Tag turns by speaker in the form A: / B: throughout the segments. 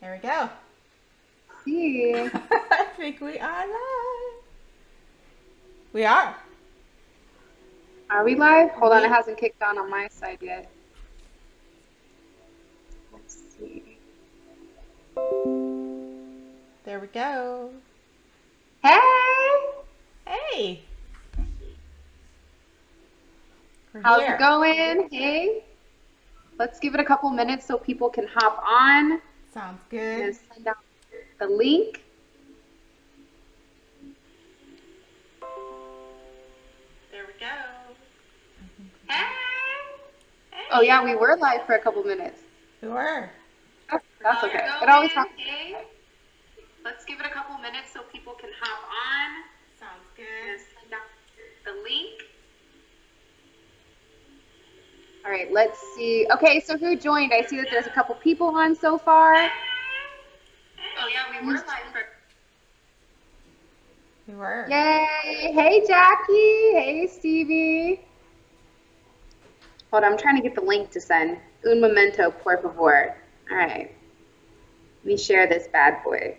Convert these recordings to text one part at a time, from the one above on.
A: There we go.
B: See.
A: I think we are live. We are.
B: Are we live? Hold on, it
A: We
B: hasn't kicked on my side yet. Let's see.
A: There we go.
B: Hey!
A: Hey, we're
B: How's it
A: here.
B: going? Hey? Let's give it a couple minutes so people can hop on.
A: Sounds
B: I'm gonna
A: good.
B: send out the link.
A: There we go.
B: Hey!
A: Hey.
B: Oh yeah, we were live for a couple minutes.
A: We were.
B: That's okay. It always happens. Hey? Let's give it a couple minutes so people can hop on.
A: Sounds
B: I'm gonna
A: good.
B: send out the link. All right, let's see. Okay, so who joined? I see that there's a couple people on so far. Oh yeah, we were live for.
A: We were.
B: Yay! Hey Jackie. Hey Stevie. Hold on, I'm trying to get the link to send. Un momento, por favor. All right. Let me share this bad boy.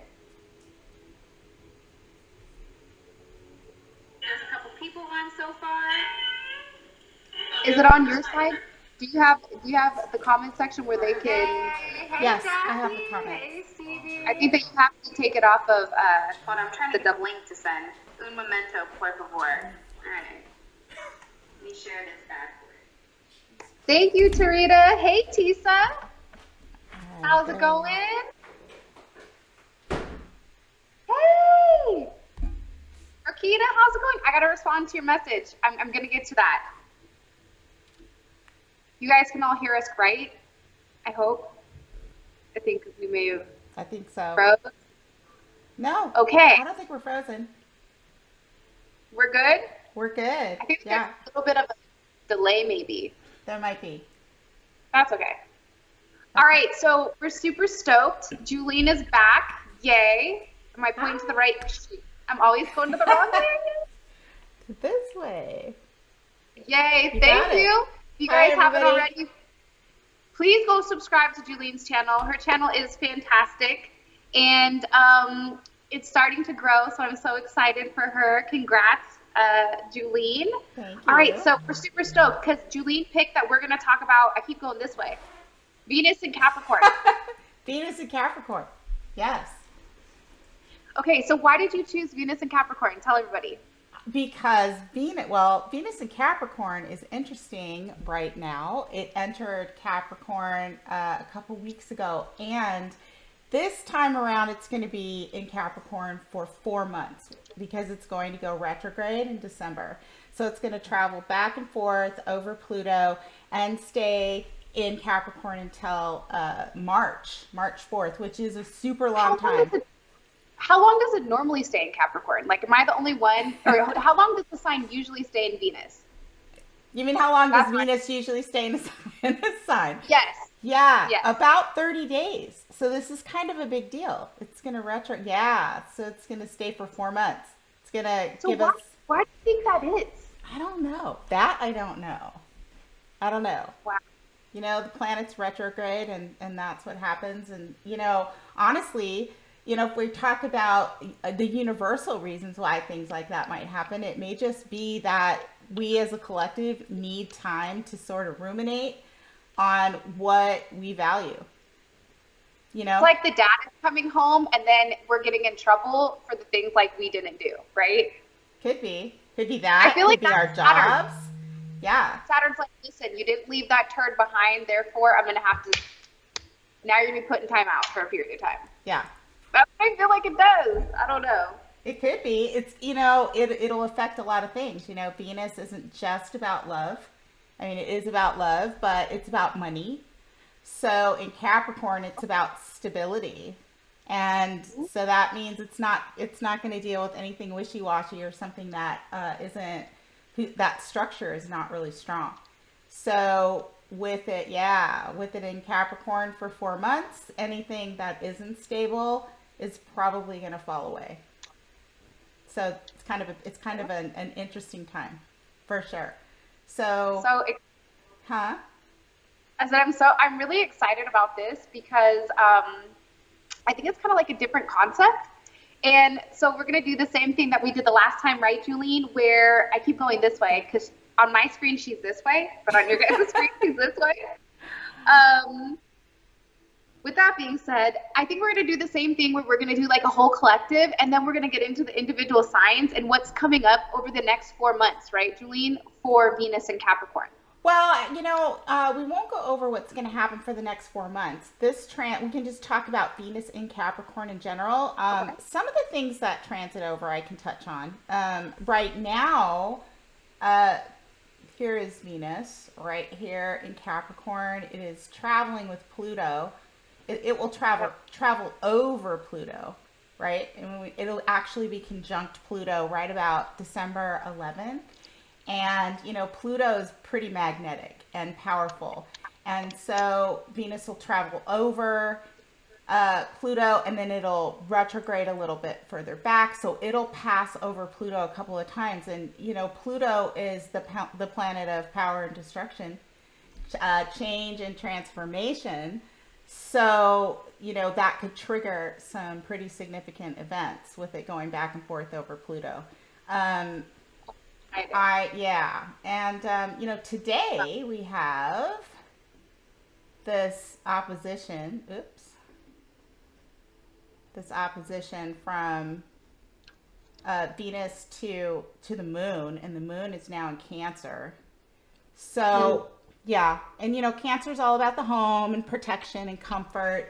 B: There's a couple people on so far. Is it on your side? Do you have the comment section where they can? Hey,
A: Yes,
B: Jackie.
A: I have the comments.
B: Hey, Stevie. I think that you have to take it off of. Hold on, I'm trying to get the link to send. Un momento, por favor. All right. Let me share this bad boy. Thank you, Tarita. Hey, Tisa. How's it going? Hey. Rakita, how's it going? I gotta respond to your message. I'm gonna get to that. You guys can all hear us, right? I hope. I think we may have
A: I think so.
B: froze.
A: No.
B: Okay,
A: I don't think we're frozen.
B: we're good.
A: We're good.
B: I think there's
A: Yeah,
B: a little bit of a delay, maybe.
A: there might be.
B: That's okay. All right, so we're super stoked. Julene is back. Yay. Am I pointing to the right? I'm always going to the wrong way.
A: This way.
B: Yay,
A: You got
B: thank
A: it.
B: you. If you
A: Hi,
B: guys haven't
A: everybody.
B: already, please go subscribe to Julene's channel. Her channel is fantastic, and it's starting to grow, so I'm so excited for her. Congrats, Julene.
A: Thank
B: All right,
A: you.
B: so we're super stoked because Julene picked that we're going to talk about, I keep going this way, Venus and Capricorn.
A: Venus and Capricorn. Yes.
B: Okay, so why did you choose Venus and Capricorn? Tell everybody.
A: Because Venus and Capricorn is interesting right now. It entered Capricorn a couple weeks ago, and this time around it's going to be in Capricorn for 4 months because it's going to go retrograde in December. So it's going to travel back and forth over Pluto and stay in Capricorn until March 4th, which is a super long time.
B: How long does it normally stay in Capricorn? Like, am I the only one? Or how long does the sign usually stay in Venus?
A: You mean how long does
B: That's right.
A: Venus usually stay in the sign?
B: Yes.
A: Yeah,
B: Yes.
A: about 30 days. So this is kind of a big deal. It's going to so it's going to stay for 4 months. It's going to
B: So
A: give
B: why,
A: us,
B: why do you think that is?
A: I don't know. That I don't know. I don't know.
B: Wow.
A: You know, the planet's retrograde and that's what happens. And, honestly, if we talk about the universal reasons why things like that might happen, it may just be that we as a collective need time to sort of ruminate on what we value.
B: It's like the dad is coming home and then we're getting in trouble for the things like we didn't do, right?
A: Could be that.
B: I feel like
A: Could be our
B: that's Saturn.
A: jobs. Yeah.
B: Saturn's like, listen, you didn't leave that turd behind, therefore I'm going to have to, now you're going to be put in time out for a period of time.
A: Yeah.
B: That's what I feel like it does. I don't know.
A: It could be. It's it'll affect a lot of things. Venus isn't just about love. I mean, it is about love, but it's about money. So in Capricorn, it's about stability. And so that means it's not going to deal with anything wishy-washy or something that that structure is not really strong. So with it in Capricorn for 4 months, anything that isn't stable is probably going to fall away. So it's kind of an interesting time, for sure. So huh?
B: I said I'm really excited about this because I think it's kind of like a different concept. And so we're going to do the same thing that we did the last time, right, Julene, where I keep going this way because on my screen she's this way, but on your guys' screen she's this way. With that being said, I think we're going to do the same thing where we're going to do like a whole collective, and then we're going to get into the individual signs and what's coming up over the next 4 months, right, Julene, for Venus and Capricorn.
A: Well, we won't go over what's going to happen for the next 4 months. We can just talk about Venus in Capricorn in general.
B: Okay.
A: Some of the things that transit over I can touch on. Right now, here is Venus right here in Capricorn. It is traveling with Pluto. It will travel over Pluto, right? And it'll actually be conjunct Pluto right about December 11th. And, Pluto is pretty magnetic and powerful. And so Venus will travel over Pluto, and then it'll retrograde a little bit further back. So it'll pass over Pluto a couple of times. And, Pluto is the planet of power and destruction, change and transformation. So, that could trigger some pretty significant events with it going back and forth over Pluto. Yeah. And, today we have this opposition, this opposition from Venus to the moon, and the moon is now in Cancer. So, yeah. And, Cancer is all about the home and protection and comfort,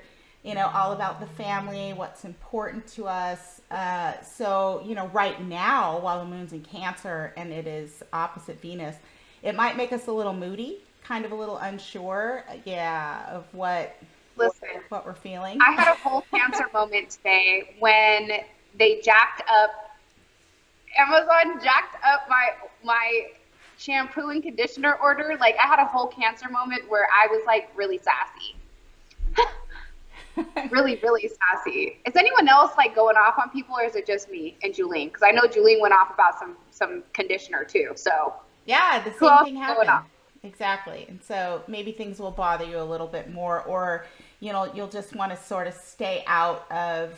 A: all about the family, what's important to us. So, right now, while the moon's in Cancer and it is opposite Venus, it might make us a little moody, kind of a little unsure, of what we're feeling.
B: I had a whole Cancer moment today when they Amazon jacked up my shampoo and conditioner order. Like, I had a whole Cancer moment where I was like really sassy. Really, really sassy. Is anyone else like going off on people, or is it just me and Julene? Because I know Julene went off about some conditioner too. So
A: yeah, the same thing happened. Exactly. And so maybe things will bother you a little bit more, or you'll just want to sort of stay out of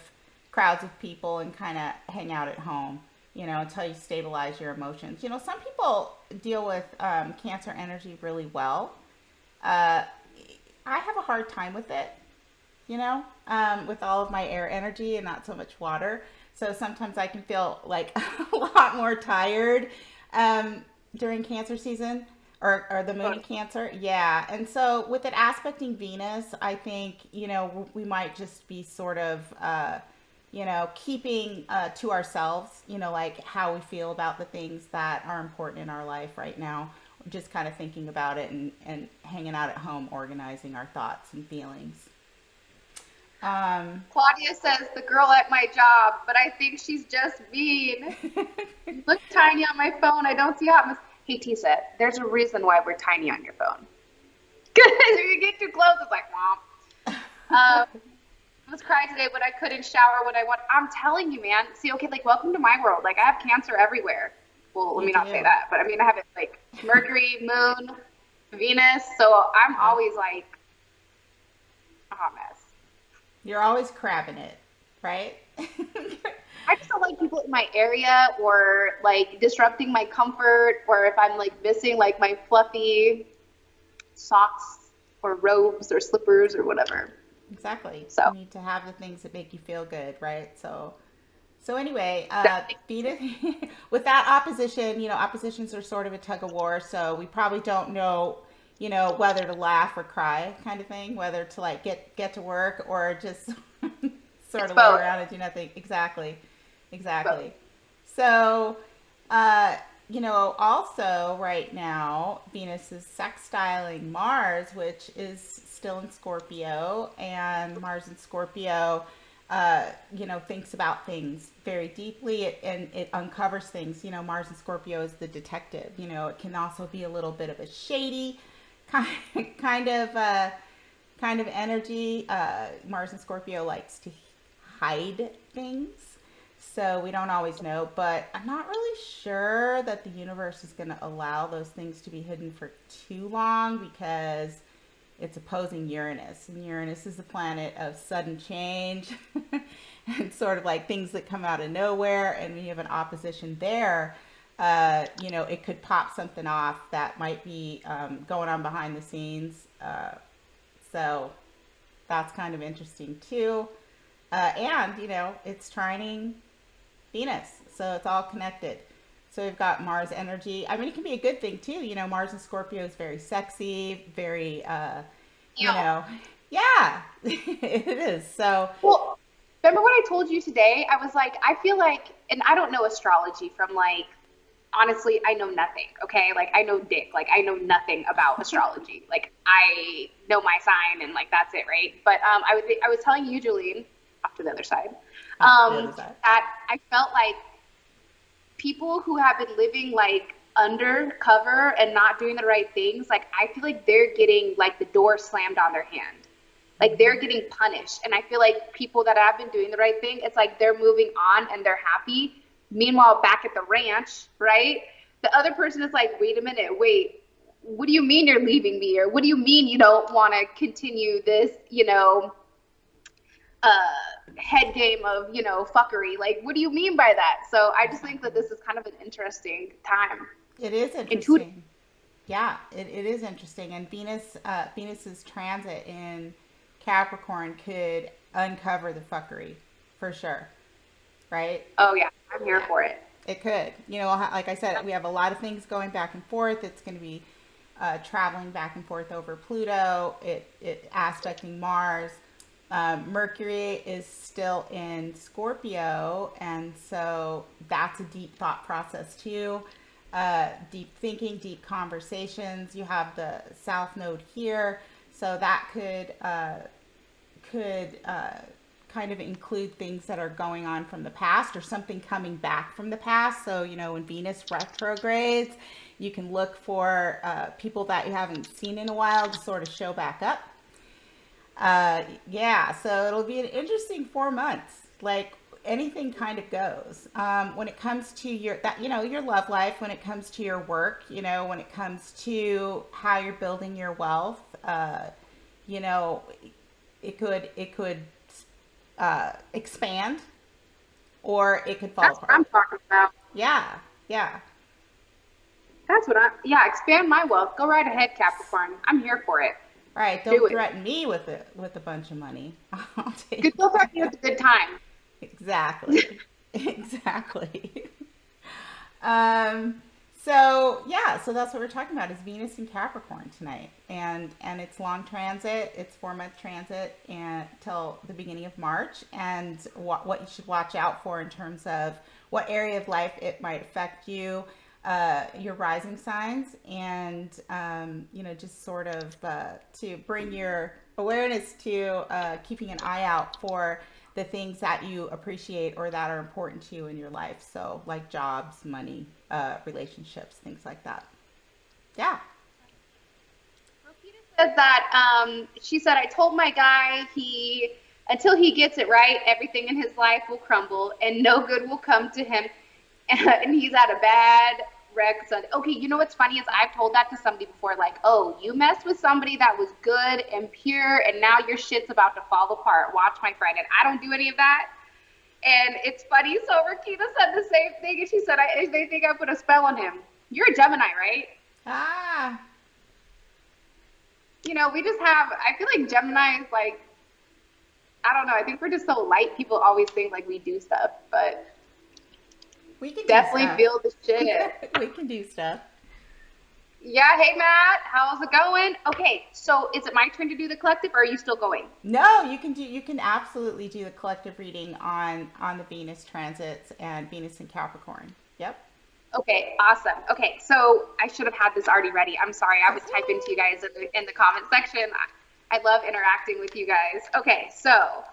A: crowds of people and kind of hang out at home, until you stabilize your emotions. Some people deal with Cancer energy really well. I have a hard time with it. With all of my air energy and not so much water. So sometimes I can feel like a lot more tired during Cancer season or the moon in Cancer. Yeah. And so with it aspecting Venus, I think, we might just be sort of, keeping to ourselves, like how we feel about the things that are important in our life right now. We're just kind of thinking about it and hanging out at home, organizing our thoughts and feelings.
B: Claudia says, the girl at my job, but I think she's just mean. Look tiny on my phone. I don't see how. Hey, Tisa, there's a reason why we're tiny on your phone. Because if you get too close, it's like, womp. I was crying today, but I couldn't shower when I want. I'm telling you, man. See, okay, like, welcome to my world. Like, I have Cancer everywhere. Well, let me not say that, but I mean, I have it like Mercury, Moon, Venus. So I'm always like a hot mess.
A: You're always crabbing it, right?
B: I just don't like people in my area or like disrupting my comfort, or if I'm like missing like my fluffy socks or robes or slippers or whatever.
A: Exactly.
B: So
A: you need to have the things that make you feel good, right? So anyway, Venus, with that opposition, oppositions are sort of a tug of war. So we probably don't know, whether to laugh or cry kind of thing, whether to like get to work or just sort of lay around and do nothing. Exactly. So, also right now, Venus is sextiling Mars, which is still in Scorpio, and Mars in Scorpio, thinks about things very deeply and it uncovers things. Mars in Scorpio is the detective. It can also be a little bit of a shady kind of energy. Mars in Scorpio likes to hide things, so we don't always know, but I'm not really sure that the universe is going to allow those things to be hidden for too long, because it's opposing Uranus, and Uranus is the planet of sudden change and sort of like things that come out of nowhere. And when you have an opposition there, it could pop something off that might be going on behind the scenes. So that's kind of interesting too. And it's trining Venus, so it's all connected. So we've got Mars energy. I mean, it can be a good thing too. Mars in Scorpio is very sexy, very,
B: Yeah.
A: yeah, it is. So,
B: Well, remember what I told you today? I was like, I feel like, and I don't know astrology from like, honestly, I know nothing. Okay. Like I know dick, like I know nothing about astrology. Like I know my sign and like, that's it. Right. But, I was telling you, Julene, off to the other side,
A: off the other side.
B: that I felt like people who have been living like undercover and not doing the right things, like I feel like they're getting like the door slammed on their hand. Like they're getting punished. And I feel like people that have been doing the right thing, it's like they're moving on and they're happy. Meanwhile, back at the ranch, right? The other person is like, wait a minute, wait, what do you mean you're leaving me? Or what do you mean you don't want to continue this, head game of, fuckery? Like, what do you mean by that? So I just think that this is kind of an interesting time.
A: It is interesting. Yeah, it is interesting. And Venus's transit in Capricorn could uncover the fuckery for sure. Right?
B: Oh yeah, I'm here for it.
A: It could. Like I said, we have a lot of things going back and forth. It's going to be traveling back and forth over Pluto. It aspecting Mars. Mercury is still in Scorpio, and so that's a deep thought process too. Deep thinking, deep conversations. You have the South Node here, so that could kind of include things that are going on from the past or something coming back from the past. So, when Venus retrogrades, you can look for people that you haven't seen in a while to sort of show back up. Yeah, so it'll be an interesting 4 months. Like anything kind of goes. When it comes to your love life, when it comes to your work, when it comes to how you're building your wealth, it could expand, or it could fall
B: That's
A: apart.
B: what I'm talking about.
A: Yeah.
B: Expand my wealth. Go right ahead, Capricorn. I'm here for it.
A: All right, don't threaten me with a bunch of money. I'll take
B: it. Good threaten you with a good time.
A: Exactly. Exactly. So that's what we're talking about is Venus and Capricorn tonight, and it's long transit. It's 4-month transit until the beginning of March, and what you should watch out for in terms of what area of life it might affect you, your rising signs, and just sort of to bring your awareness to keeping an eye out for the things that you appreciate or that are important to you in your life. So like jobs, money, relationships, things like that. Yeah.
B: Rosita said that she said, I told my guy until he gets it right, everything in his life will crumble and no good will come to him. And he's at a bad wreck. So, okay, you know what's funny is I've told that to somebody before, like, oh, you messed with somebody that was good and pure, and now your shit's about to fall apart. Watch, my friend. And I don't do any of that. And it's funny. So Rakita said the same thing, and she said, they think I put a spell on him. You're a Gemini, right?
A: Ah.
B: We just have, I feel like Gemini is like, I don't know. I think we're just so light. People always think like we do stuff, but
A: we can
B: definitely feel the shit.
A: We can do stuff.
B: Yeah. Hey, Matt. How's it going? Okay. So is it my turn to do the collective, or are you still going?
A: No, you can absolutely do the collective reading on the Venus transits and Venus and Capricorn. Yep.
B: Okay. Awesome. Okay. So I should have had this already ready. I'm sorry. I was typing to you guys in the comment section. I love interacting with you guys. Okay. So,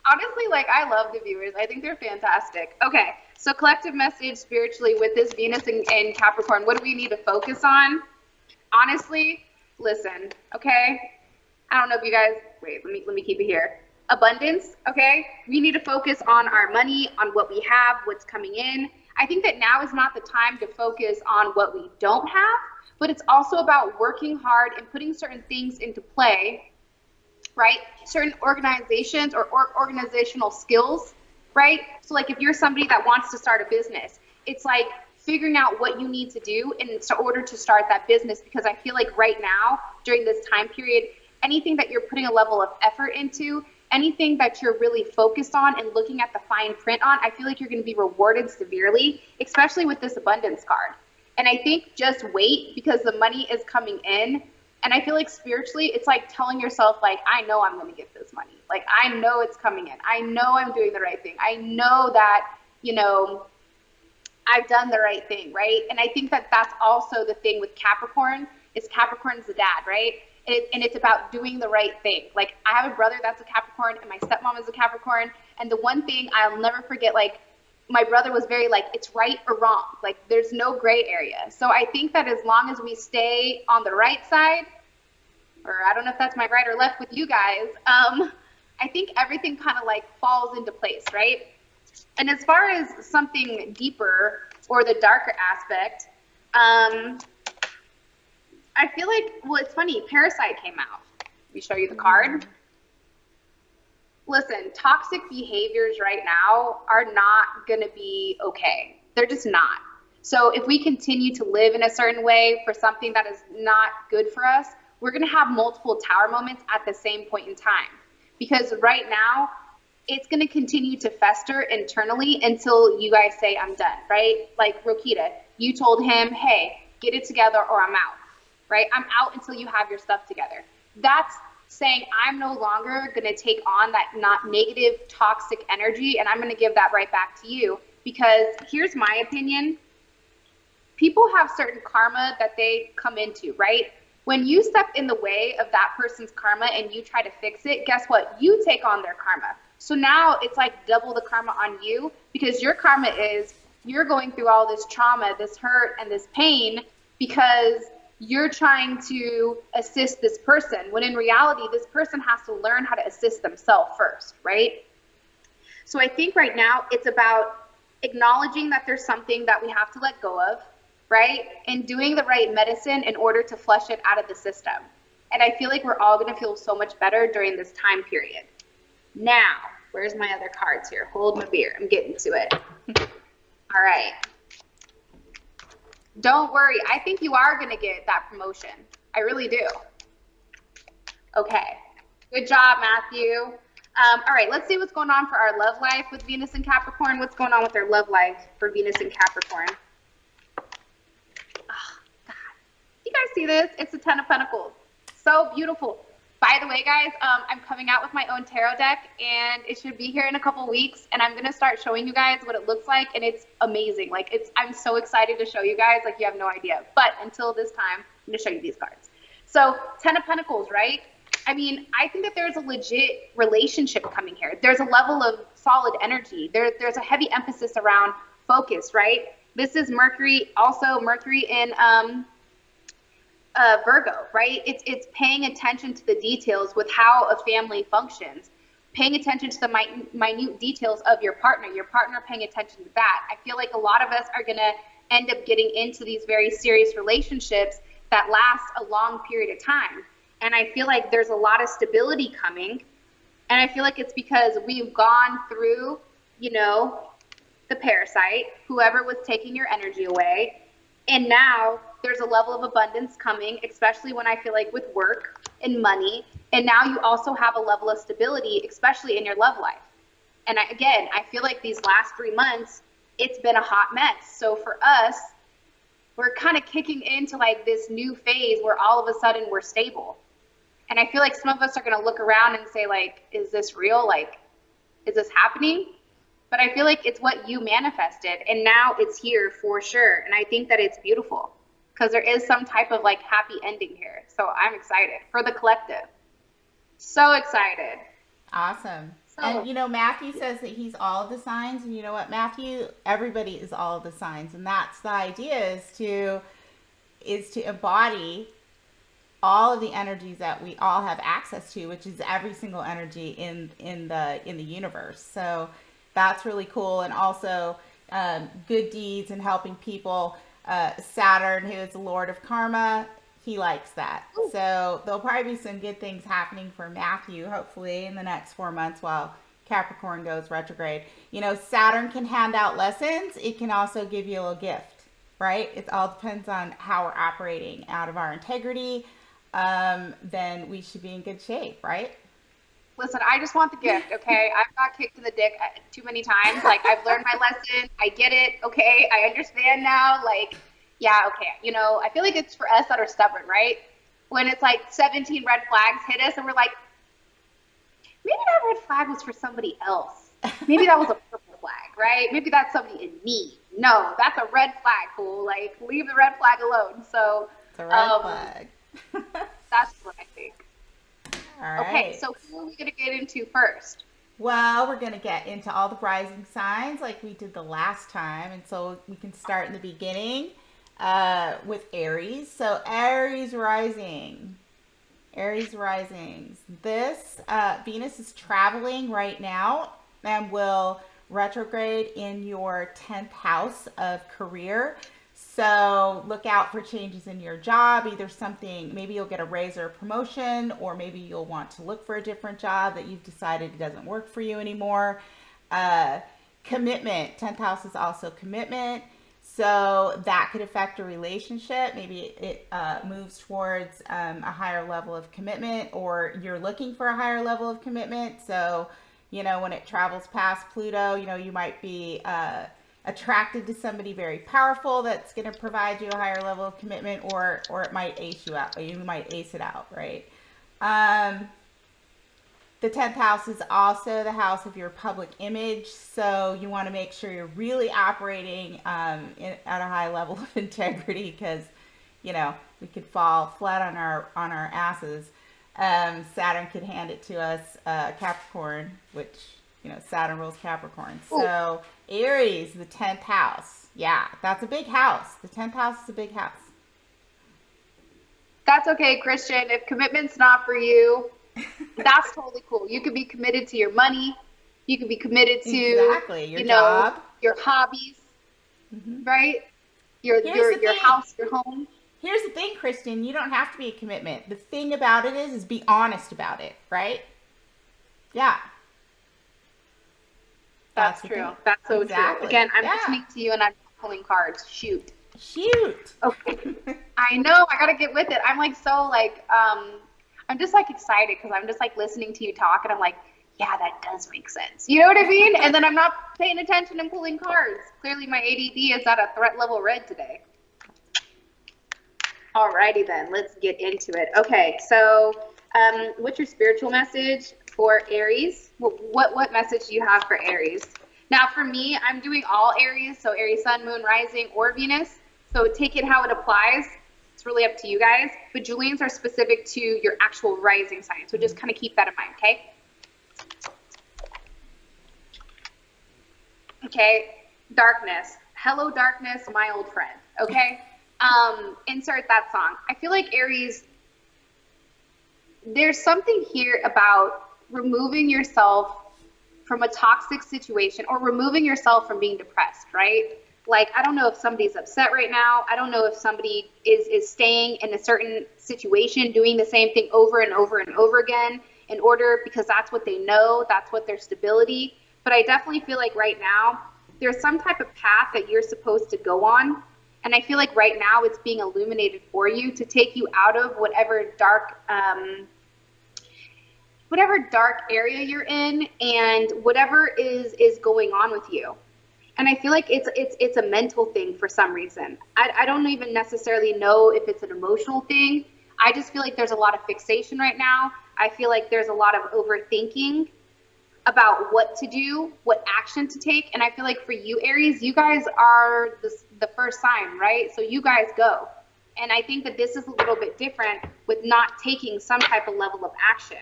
B: honestly, like, I love the viewers. I think they're fantastic. Okay, so collective message spiritually with this Venus and Capricorn. What do we need to focus on? Honestly, listen, okay? I don't know if you guys, wait, let me keep it here. Abundance, okay? We need to focus on our money, on what we have, what's coming in. I think that now is not the time to focus on what we don't have, but it's also about working hard and putting certain things into play, right? Certain organizations or organizational skills, right? So like if you're somebody that wants to start a business, it's like figuring out what you need to do in order to start that business, because I feel like right now during this time period, anything that you're putting a level of effort into, anything that you're really focused on and looking at the fine print on, I feel like you're going to be rewarded severely, especially with this abundance card. And I think just wait, because the money is coming in. And I feel like spiritually, it's like telling yourself, like, I know I'm going to get this money. Like, I know it's coming in. I know I'm doing the right thing. I know that, you know, I've done the right thing, right? And I think that that's also the thing with Capricorn, is Capricorn's the dad, right? And it's about doing the right thing. Like, I have a brother that's a Capricorn, and my stepmom is a Capricorn. And the one thing I'll never forget, like, my brother was very like, it's right or wrong. Like, there's no gray area. So I think that as long as we stay on the right side, or I don't know if that's my right or left with you guys, I think everything kind of like falls into place, right? And as far as something deeper or the darker aspect, I feel like, well, it's funny, Parasite came out. Let me show you the card. Listen, toxic behaviors right now are not going to be okay. They're just not. So if we continue to live in a certain way for something that is not good for us, we're going to have multiple tower moments at the same point in time. Because right now, it's going to continue to fester internally until you guys say, I'm done, right? Like Rokita, you told him, hey, get it together or I'm out, right? I'm out until you have your stuff together. That's saying I'm no longer going to take on that not negative, toxic energy, and I'm going to give that right back to you. Because here's my opinion. People have certain karma that they come into, right? When you step in the way of that person's karma and you try to fix it, guess what? You take on their karma. So now it's like double the karma on you, because your karma is you're going through all this trauma, this hurt, and this pain because you're trying to assist this person, when in reality, this person has to learn how to assist themselves first, right? So I think right now it's about acknowledging that there's something that we have to let go of, right? And doing the right medicine in order to flush it out of the system. And I feel like we're all going to feel so much better during this time period. Now, where's my other cards here? Hold my beer. I'm getting to it. All right. Don't worry. I think you are going to get that promotion. I really do. Okay. Good job, Matthew. All right. Let's see what's going on for our love life with Venus and Capricorn. What's going on with our love life for Venus and Capricorn? Oh, God. You guys see this? It's the Ten of Pentacles. So beautiful. By the way, guys, I'm coming out with my own tarot deck, and it should be here in a couple weeks, and I'm going to start showing you guys what it looks like, and it's amazing. Like, I'm so excited to show you guys, like, you have no idea. But until this time, I'm going to show you these cards. So, Ten of Pentacles, right? I mean, I think that there's a legit relationship coming here. There's a level of solid energy. There's a heavy emphasis around focus, right? This is Mercury, also Mercury in Virgo, right? It's paying attention to the details with how a family functions, paying attention to the minute details of your partner paying attention to that. I feel like a lot of us are going to end up getting into these very serious relationships that last a long period of time. And I feel like there's a lot of stability coming. And I feel like it's because we've gone through, you know, the parasite, whoever was taking your energy away. And now there's a level of abundance coming, especially when I feel like with work and money. And now you also have a level of stability, especially in your love life. And I feel like these last 3 months, it's been a hot mess. So for us, we're kind of kicking into like this new phase where all of a sudden we're stable. And I feel like some of us are going to look around and say, like, is this real? Like, is this happening? But I feel like it's what you manifested, and now it's here for sure. And I think that it's beautiful because there is some type of like happy ending here. So I'm excited for the collective. So excited.
A: Awesome. And you know, Matthew says that he's all of the signs, and you know what, Matthew, everybody is all of the signs, and that's the idea, is to embody all of the energies that we all have access to, which is every single energy in the universe. So that's really cool. And also, good deeds and helping people. Saturn, who is the Lord of Karma, he likes that. So there'll probably be some good things happening for Matthew, hopefully, in the next 4 months while Capricorn goes retrograde. You know, Saturn can hand out lessons. It can also give you a little gift, right? It all depends on how we're operating out of our integrity. Then we should be in good shape, right?
B: Listen, I just want the gift, okay? I've got kicked in the dick too many times. Like, I've learned my lesson. I get it, okay? I understand now. Like, yeah, okay. You know, I feel like it's for us that are stubborn, right? When it's like 17 red flags hit us and we're like, maybe that red flag was for somebody else. Maybe that was a purple flag, right? Maybe that's somebody in me. No, that's a red flag, fool. Like, leave the red flag alone. So,
A: it's a red flag.
B: That's what I think.
A: All right.
B: Okay, so who are we going to get into first?
A: Well, we're going to get into all the rising signs like we did the last time. And so we can start in the beginning with Aries. So Aries rising. Aries risings. This Venus is traveling right now and will retrograde in your 10th house of career. So look out for changes in your job, either something, maybe you'll get a raise or a promotion, or maybe you'll want to look for a different job that you've decided doesn't work for you anymore. Commitment, 10th house is also commitment. So that could affect a relationship. Maybe it moves towards a higher level of commitment, or you're looking for a higher level of commitment. So, you know, when it travels past Pluto, you know, you might be attracted to somebody very powerful that's going to provide you a higher level of commitment, or it might ace you out. You might ace it out, right? The 10th house is also the house of your public image, so you want to make sure you're really operating at a high level of integrity, because, you know, we could fall flat on our asses. Saturn could hand it to us, Capricorn, which, you know, Saturn rules Capricorn. So Aries, the 10th house. Yeah, that's a big house. The 10th house is a big house.
B: That's okay, Christian. If commitment's not for you, that's totally cool. You could be committed to your money. You could be committed to
A: your job,
B: your hobbies, right? Your house, your home.
A: Here's the thing, Kristen. You don't have to be a commitment. The thing about it is be honest about it, right? Yeah.
B: That's true. That's so true. Again, I'm listening to you and I'm pulling cards. Shoot. Okay. I know. I gotta get with it. I'm like I'm just like excited because I'm just like listening to you talk and I'm like, yeah, that does make sense. You know what I mean? And then I'm not paying attention and pulling cards. Clearly my ADD is at a threat level red today. Alrighty then, let's get into it. Okay, so what's your spiritual message for Aries? What message do you have for Aries? Now for me, I'm doing all Aries, so Aries Sun, Moon, Rising, or Venus. So take it how it applies. It's really up to you guys. But Julian's are specific to your actual rising sign, so just kind of keep that in mind, okay? Okay, darkness. Hello, darkness, my old friend, okay? Insert that song. I feel like Aries, there's something here about removing yourself from a toxic situation or removing yourself from being depressed, right? Like, I don't know if somebody's upset right now. I don't know if somebody is staying in a certain situation, doing the same thing over and over and over again in order, because that's what they know, that's what their stability. But I definitely feel like right now, there's some type of path that you're supposed to go on. And I feel like right now it's being illuminated for you to take you out of whatever dark area you're in and whatever is going on with you. And I feel like it's a mental thing for some reason. I don't even necessarily know if it's an emotional thing. I just feel like there's a lot of fixation right now. I feel like there's a lot of overthinking about what to do, what action to take. And I feel like for you, Aries, you guys are the first sign, right? So you guys go. And I think that this is a little bit different with not taking some type of level of action.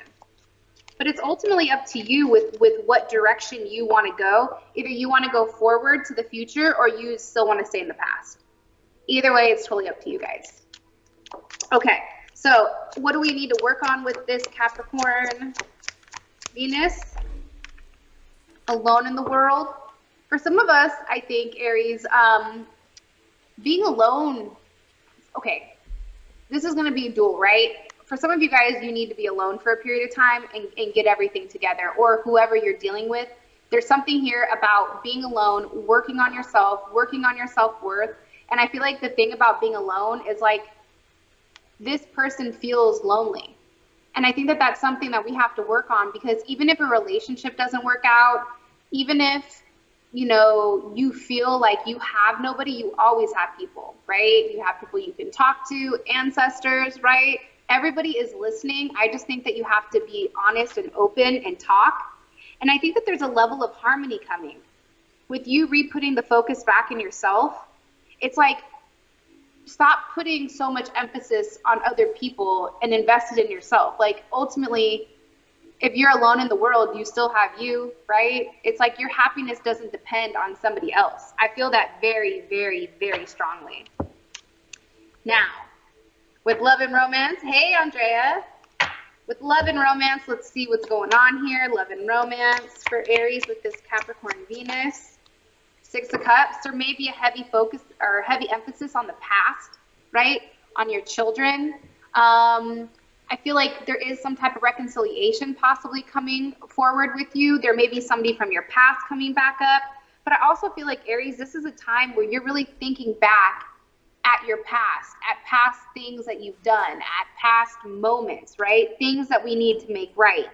B: But it's ultimately up to you with what direction you want to go. Either you want to go forward to the future or you still want to stay in the past. Either way, it's totally up to you guys. Okay, so what do we need to work on with this Capricorn Venus? Alone in the world. For some of us, I think, Aries, being alone, okay, this is going to be dual, right? For some of you guys, you need to be alone for a period of time and get everything together, or whoever you're dealing with. There's something here about being alone, working on yourself, working on your self-worth. And I feel like the thing about being alone is like, this person feels lonely. And I think that that's something that we have to work on, because even if a relationship doesn't work out, even if, you know, you feel like you have nobody, you always have people, right? You have people you can talk to, ancestors, right? Everybody is listening. I just think that you have to be honest and open and talk. And I think that there's a level of harmony coming. With you re-putting the focus back in yourself, it's like, stop putting so much emphasis on other people and invest it in yourself. Like, ultimately, if you're alone in the world, you still have you, right? It's like your happiness doesn't depend on somebody else. I feel that very, very, very strongly. Now, with love and romance, hey, Andrea. With love and romance, let's see what's going on here. Love and romance for Aries with this Capricorn Venus. Six of Cups. There may be a heavy focus or heavy emphasis on the past, right? On your children. I feel like there is some type of reconciliation possibly coming forward with you. There may be somebody from your past coming back up. But I also feel like, Aries, this is a time where you're really thinking back at your past, at past things that you've done, at past moments, right? Things that we need to make right.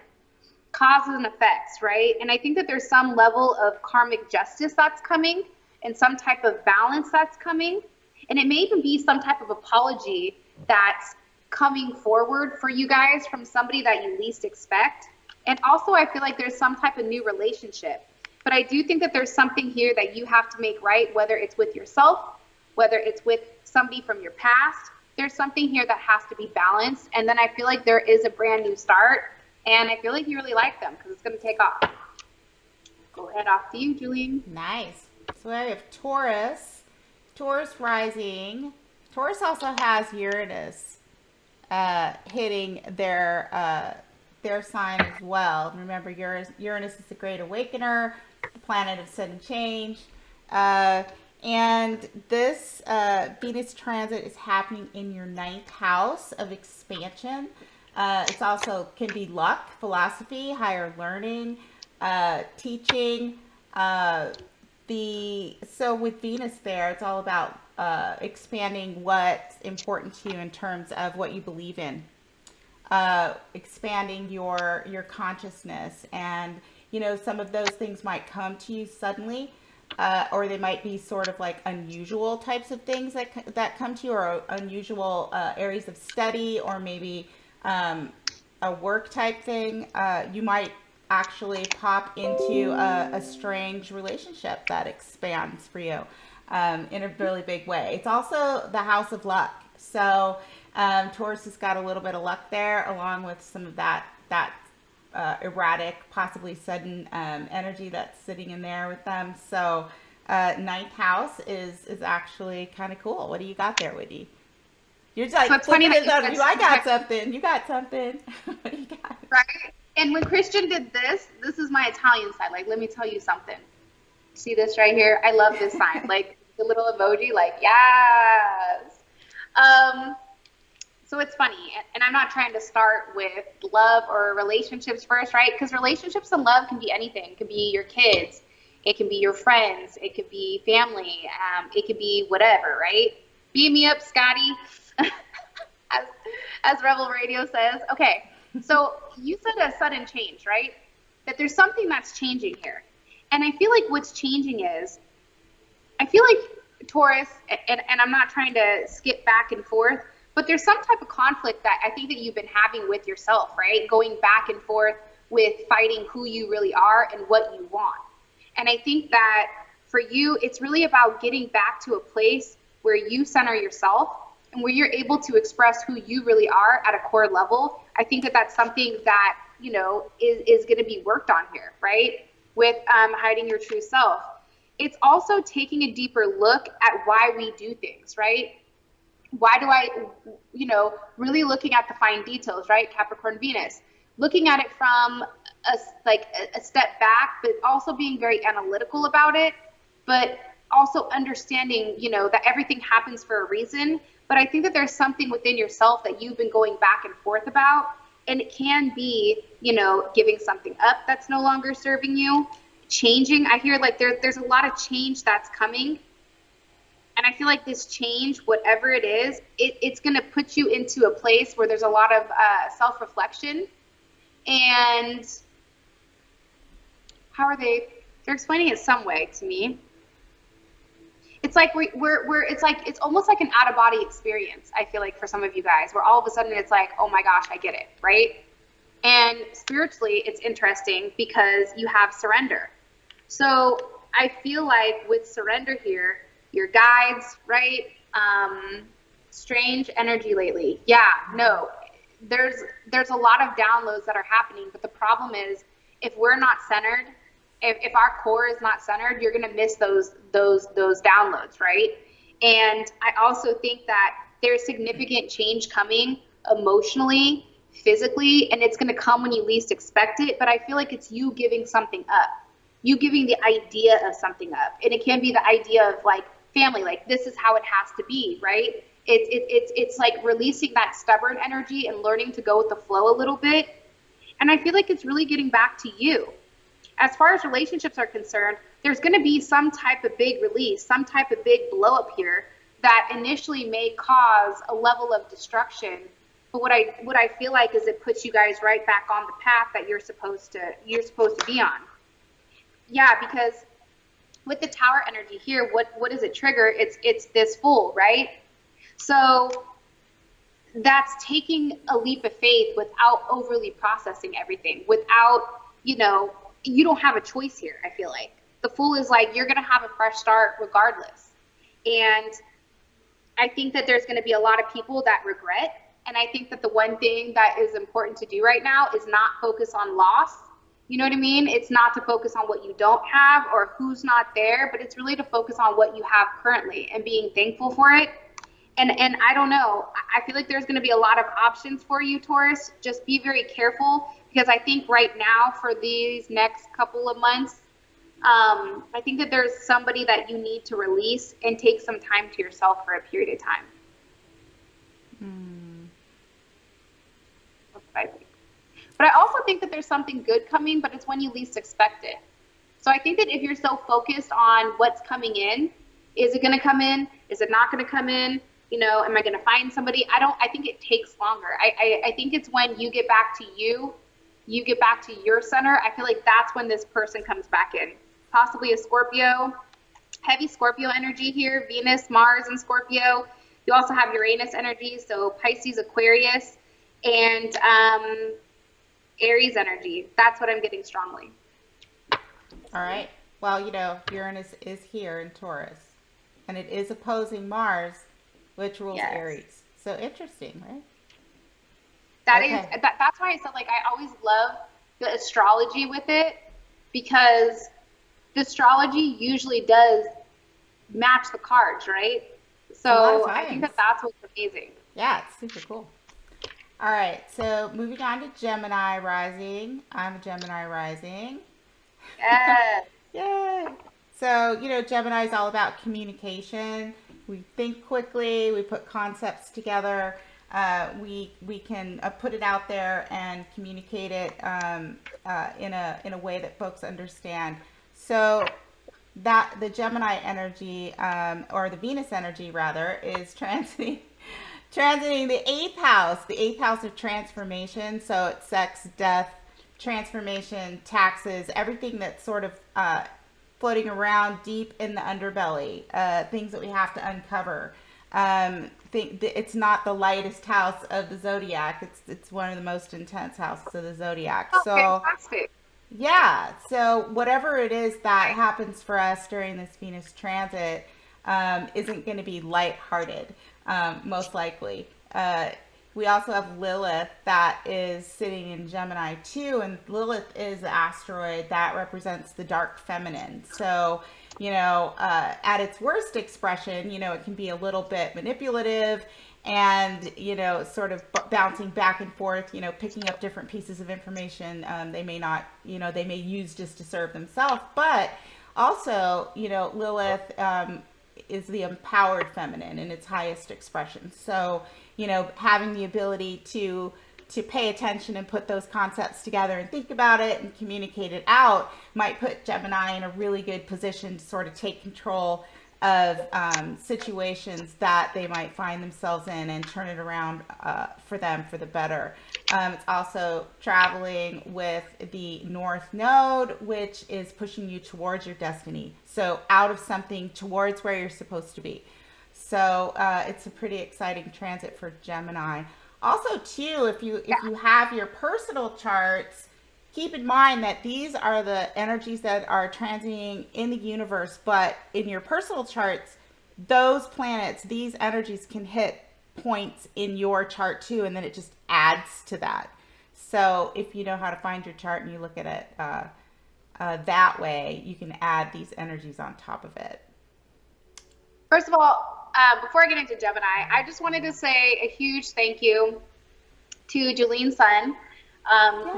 B: Causes and effects, right? And I think that there's some level of karmic justice that's coming and some type of balance that's coming. And it may even be some type of apology that's coming forward for you guys from somebody that you least expect. And also, I feel like there's some type of new relationship. But I do think that there's something here that you have to make right, whether it's with yourself, whether it's with somebody from your past. There's something here that has to be balanced. And then I feel like there is a brand new start. And I feel like you really like them because it's going to take off. Go ahead, off to you, Julian.
A: Nice. So I have Taurus. Taurus rising. Taurus also has Uranus hitting their sign as well. Remember, Uranus is the great awakener, the planet of sudden change. And this Venus transit is happening in your 9th house of expansion. It's also can be luck, philosophy, higher learning, teaching. So with Venus there, it's all about expanding what's important to you in terms of what you believe in, expanding your consciousness, and you know, some of those things might come to you suddenly. Or they might be sort of like unusual types of things that come to you, or unusual areas of study, or maybe a work type thing. You might actually pop into a strange relationship that expands for you in a really big way. It's also the house of luck. So Taurus has got a little bit of luck there, along with some of that erratic, possibly sudden energy that's sitting in there with them. So 9th house is actually kind of cool. What do you got there, Woody? You're just like,
B: so funny that
A: I got something. You got something. What do you got?
B: Right? And when Christian did this is my Italian side. Like, let me tell you something. See this right here? I love this sign. Like, the little emoji, like, yes. So it's funny, and I'm not trying to start with love or relationships first, right? Because relationships and love can be anything. It can be your kids. It can be your friends. It could be family. It could be whatever, right? Beam me up, Scotty, as Rebel Radio says. Okay, so you said a sudden change, right? That there's something that's changing here. And I feel like what's changing is, I feel like Taurus, and I'm not trying to skip back and forth, but there's some type of conflict that I think that you've been having with yourself, right? Going back and forth with fighting who you really are and what you want. And I think that for you, it's really about getting back to a place where you center yourself and where you're able to express who you really are at a core level. I think that that's something that, you know, is going to be worked on here, right? With hiding your true self. It's also taking a deeper look at why we do things, right? Why do I, you know, really looking at the fine details, right? Capricorn Venus, looking at it from a step back, but also being very analytical about it but also understanding, that everything happens for a reason. But I think that there's something within yourself that you've been going back and forth about. And it can be, giving something up that's no longer serving you, changing. I hear like there's a lot of change that's coming. And I feel like this change, whatever it is, it's going to put you into a place where there's a lot of self-reflection. And how are they're explaining it some way to me. It's like it's almost like an out of body experience. I feel like for some of you guys, where all of a sudden it's like, oh my gosh, I get it, right? And spiritually, it's interesting because you have surrender. So I feel like with surrender here, your guides, right? Strange energy lately. Yeah, no, there's a lot of downloads that are happening, but the problem is if we're not centered, if our core is not centered, you're going to miss those downloads, right? And I also think that there's significant change coming emotionally, physically, and it's going to come when you least expect it. But I feel like it's you giving something up, you giving the idea of something up. And it can be the idea of like family, like this is how it has to be, right? It's like releasing that stubborn energy and learning to go with the flow a little bit. And I feel like it's really getting back to you. As far as relationships are concerned, there's going to be some type of big release, some type of big blow up here that initially may cause a level of destruction. But what I feel like is it puts you guys right back on the path that you're supposed to be on. Yeah, because with the Tower energy here, what does it trigger? It's this Fool, right? So that's taking a leap of faith without overly processing everything, without, you don't have a choice here. I feel like the Fool is like, you're going to have a fresh start regardless. And I think that there's going to be a lot of people that regret. And I think that the one thing that is important to do right now is not focus on loss. You know what I mean? It's not to focus on what you don't have or who's not there, but it's really to focus on what you have currently and being thankful for it. And I don't know, I feel like there's going to be a lot of options for you, Taurus. Just be very careful, because I think right now for these next couple of months, I think that there's somebody that you need to release and take some time to yourself for a period of time. That's what I think. But I also think that there's something good coming, but it's when you least expect it. So I think that if you're so focused on what's coming in, is it going to come in? Is it not going to come in? Am I going to find somebody? I think it takes longer. I think it's when you get back to you get back to your center. I feel like that's when this person comes back in. Possibly a Scorpio, heavy Scorpio energy here, Venus, Mars, and Scorpio. You also have Uranus energy, so Pisces, Aquarius, and Aries energy. That's what I'm getting strongly.
A: All right. Well, Uranus is here in Taurus, and it is opposing Mars, which rules Aries. So interesting, right?
B: That's why I said, like, I always love the astrology with it, because the astrology usually does match the cards, right? So I think that that's what's amazing.
A: Yeah, it's super cool. All right, so moving on to Gemini Rising. I'm a Gemini Rising.
B: Yeah.
A: Yay. So, Gemini is all about communication. We think quickly, we put concepts together, we can put it out there and communicate it in a way that folks understand. So that the Gemini energy, or the Venus energy rather, is transiting the 8th house. The 8th house of transformation. So it's sex, death, transformation, taxes, everything that's sort of floating around deep in the underbelly, things that we have to uncover. It's not the lightest house of the zodiac. It's one of the most intense houses of the zodiac.
B: Oh, so fantastic.
A: Yeah. So whatever it is that happens for us during this Venus transit isn't going to be lighthearted, most likely. We also have Lilith that is sitting in Gemini too, and Lilith is the asteroid that represents the dark feminine. So, at its worst expression, it can be a little bit manipulative and, sort of bouncing back and forth, picking up different pieces of information they may not, they may use just to serve themselves. But Also, Lilith is the empowered feminine in its highest expression. So, having the ability to pay attention and put those concepts together and think about it and communicate it out might put Gemini in a really good position to sort of take control of situations that they might find themselves in and turn it around for them for the better. It's also traveling with the North Node, which is pushing you towards your destiny. So out of something towards where you're supposed to be. So it's a pretty exciting transit for Gemini. Also, too, if you have your personal charts, keep in mind that these are the energies that are transiting in the universe, but in your personal charts, those planets, these energies can hit points in your chart too, and then it just adds to that. So if you know how to find your chart and you look at it that way, you can add these energies on top of it.
B: First of all, before I get into Gemini, I just wanted to say a huge thank you to Julene's son,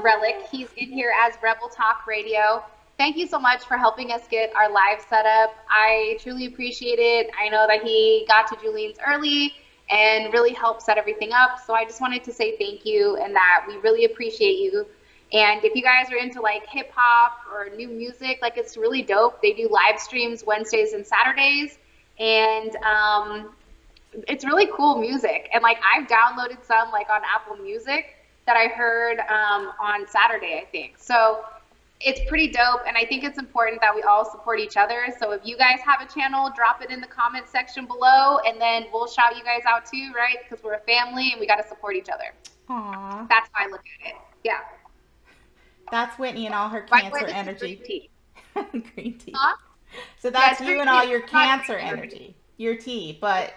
B: Relic. He's in here as Rebel Talk Radio. Thank you so much for helping us get our live set up. I truly appreciate it. I know that he got to Julene's early and really helped set everything up. So I just wanted to say thank you and that we really appreciate you. And if you guys are into like hip hop or new music, like it's really dope. They do live streams Wednesdays and Saturdays. And it's really cool music. And like I've downloaded some like on Apple Music that I heard on Saturday, I think. So it's pretty dope. And I think it's important that we all support each other. So if you guys have a channel, drop it in the comment section below, and then we'll shout you guys out too, right? Because we're a family and we got to support each other.
A: Aww.
B: That's how I look at it. Yeah.
A: That's Whitney and all her Cancer energy.
B: Green tea.
A: Green tea.
B: Huh?
A: So that's
B: Yeah,
A: you and all your Cancer energy, your tea. But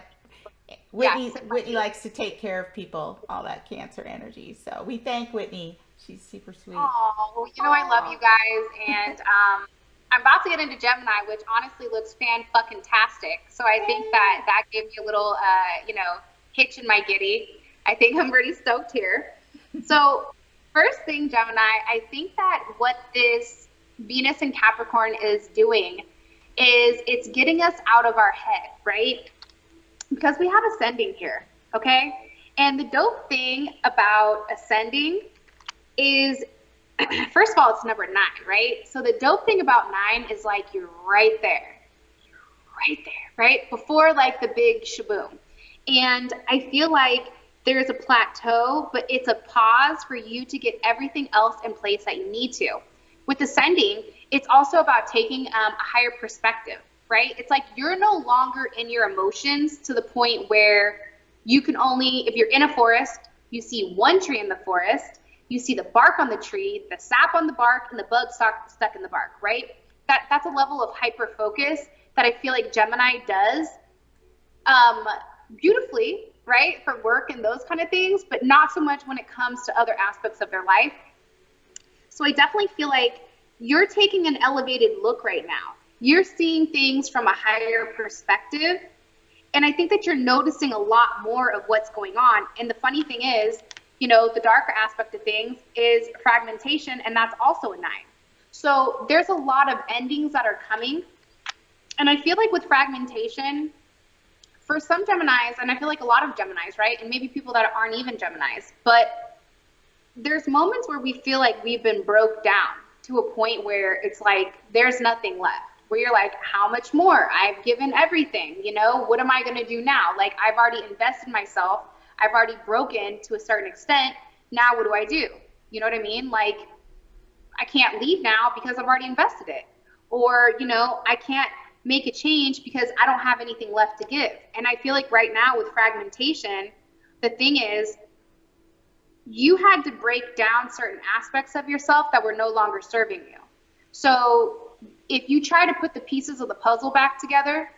A: Whitney likes to take care of people, all that Cancer energy. So we thank Whitney. She's super sweet.
B: Oh, well, I love you guys. And I'm about to get into Gemini, which honestly looks fan-fucking-tastic. So I think that gave me a little, hitch in my giddy. I think I'm pretty stoked here. So first thing, Gemini, I think that what this Venus and Capricorn is doing is it's getting us out of our head, right? Because we have ascending here, okay? And the dope thing about ascending is, first of all, it's number 9, right? So the dope thing about 9 is like you're right there. You're right there, right? Before like the big shaboom. And I feel like there's a plateau, but it's a pause for you to get everything else in place that you need to. With ascending, it's also about taking a higher perspective, right? It's like you're no longer in your emotions to the point where you can only, if you're in a forest, you see one tree in the forest, you see the bark on the tree, the sap on the bark, and the bug stuck in the bark, right? That's a level of hyper focus that I feel like Gemini does beautifully, right? For work and those kind of things, but not so much when it comes to other aspects of their life. So I definitely feel like you're taking an elevated look right now. You're seeing things from a higher perspective. And I think that you're noticing a lot more of what's going on. And the funny thing is, the darker aspect of things is fragmentation, and that's also a 9. So there's a lot of endings that are coming. And I feel like with fragmentation, for some Geminis, and I feel like a lot of Geminis, right? And maybe people that aren't even Geminis, but there's moments where we feel like we've been broke down to a point where it's like there's nothing left, where you're like, how much more? I've given everything, what am I going to do now? Like, I've already invested myself. I've already broken to a certain extent. Now what do I do? You know what I mean? Like, I can't leave now because I've already invested it. Or, I can't make a change because I don't have anything left to give. And I feel like right now with fragmentation, the thing is, you had to break down certain aspects of yourself that were no longer serving you. So if you try to put the pieces of the puzzle back together,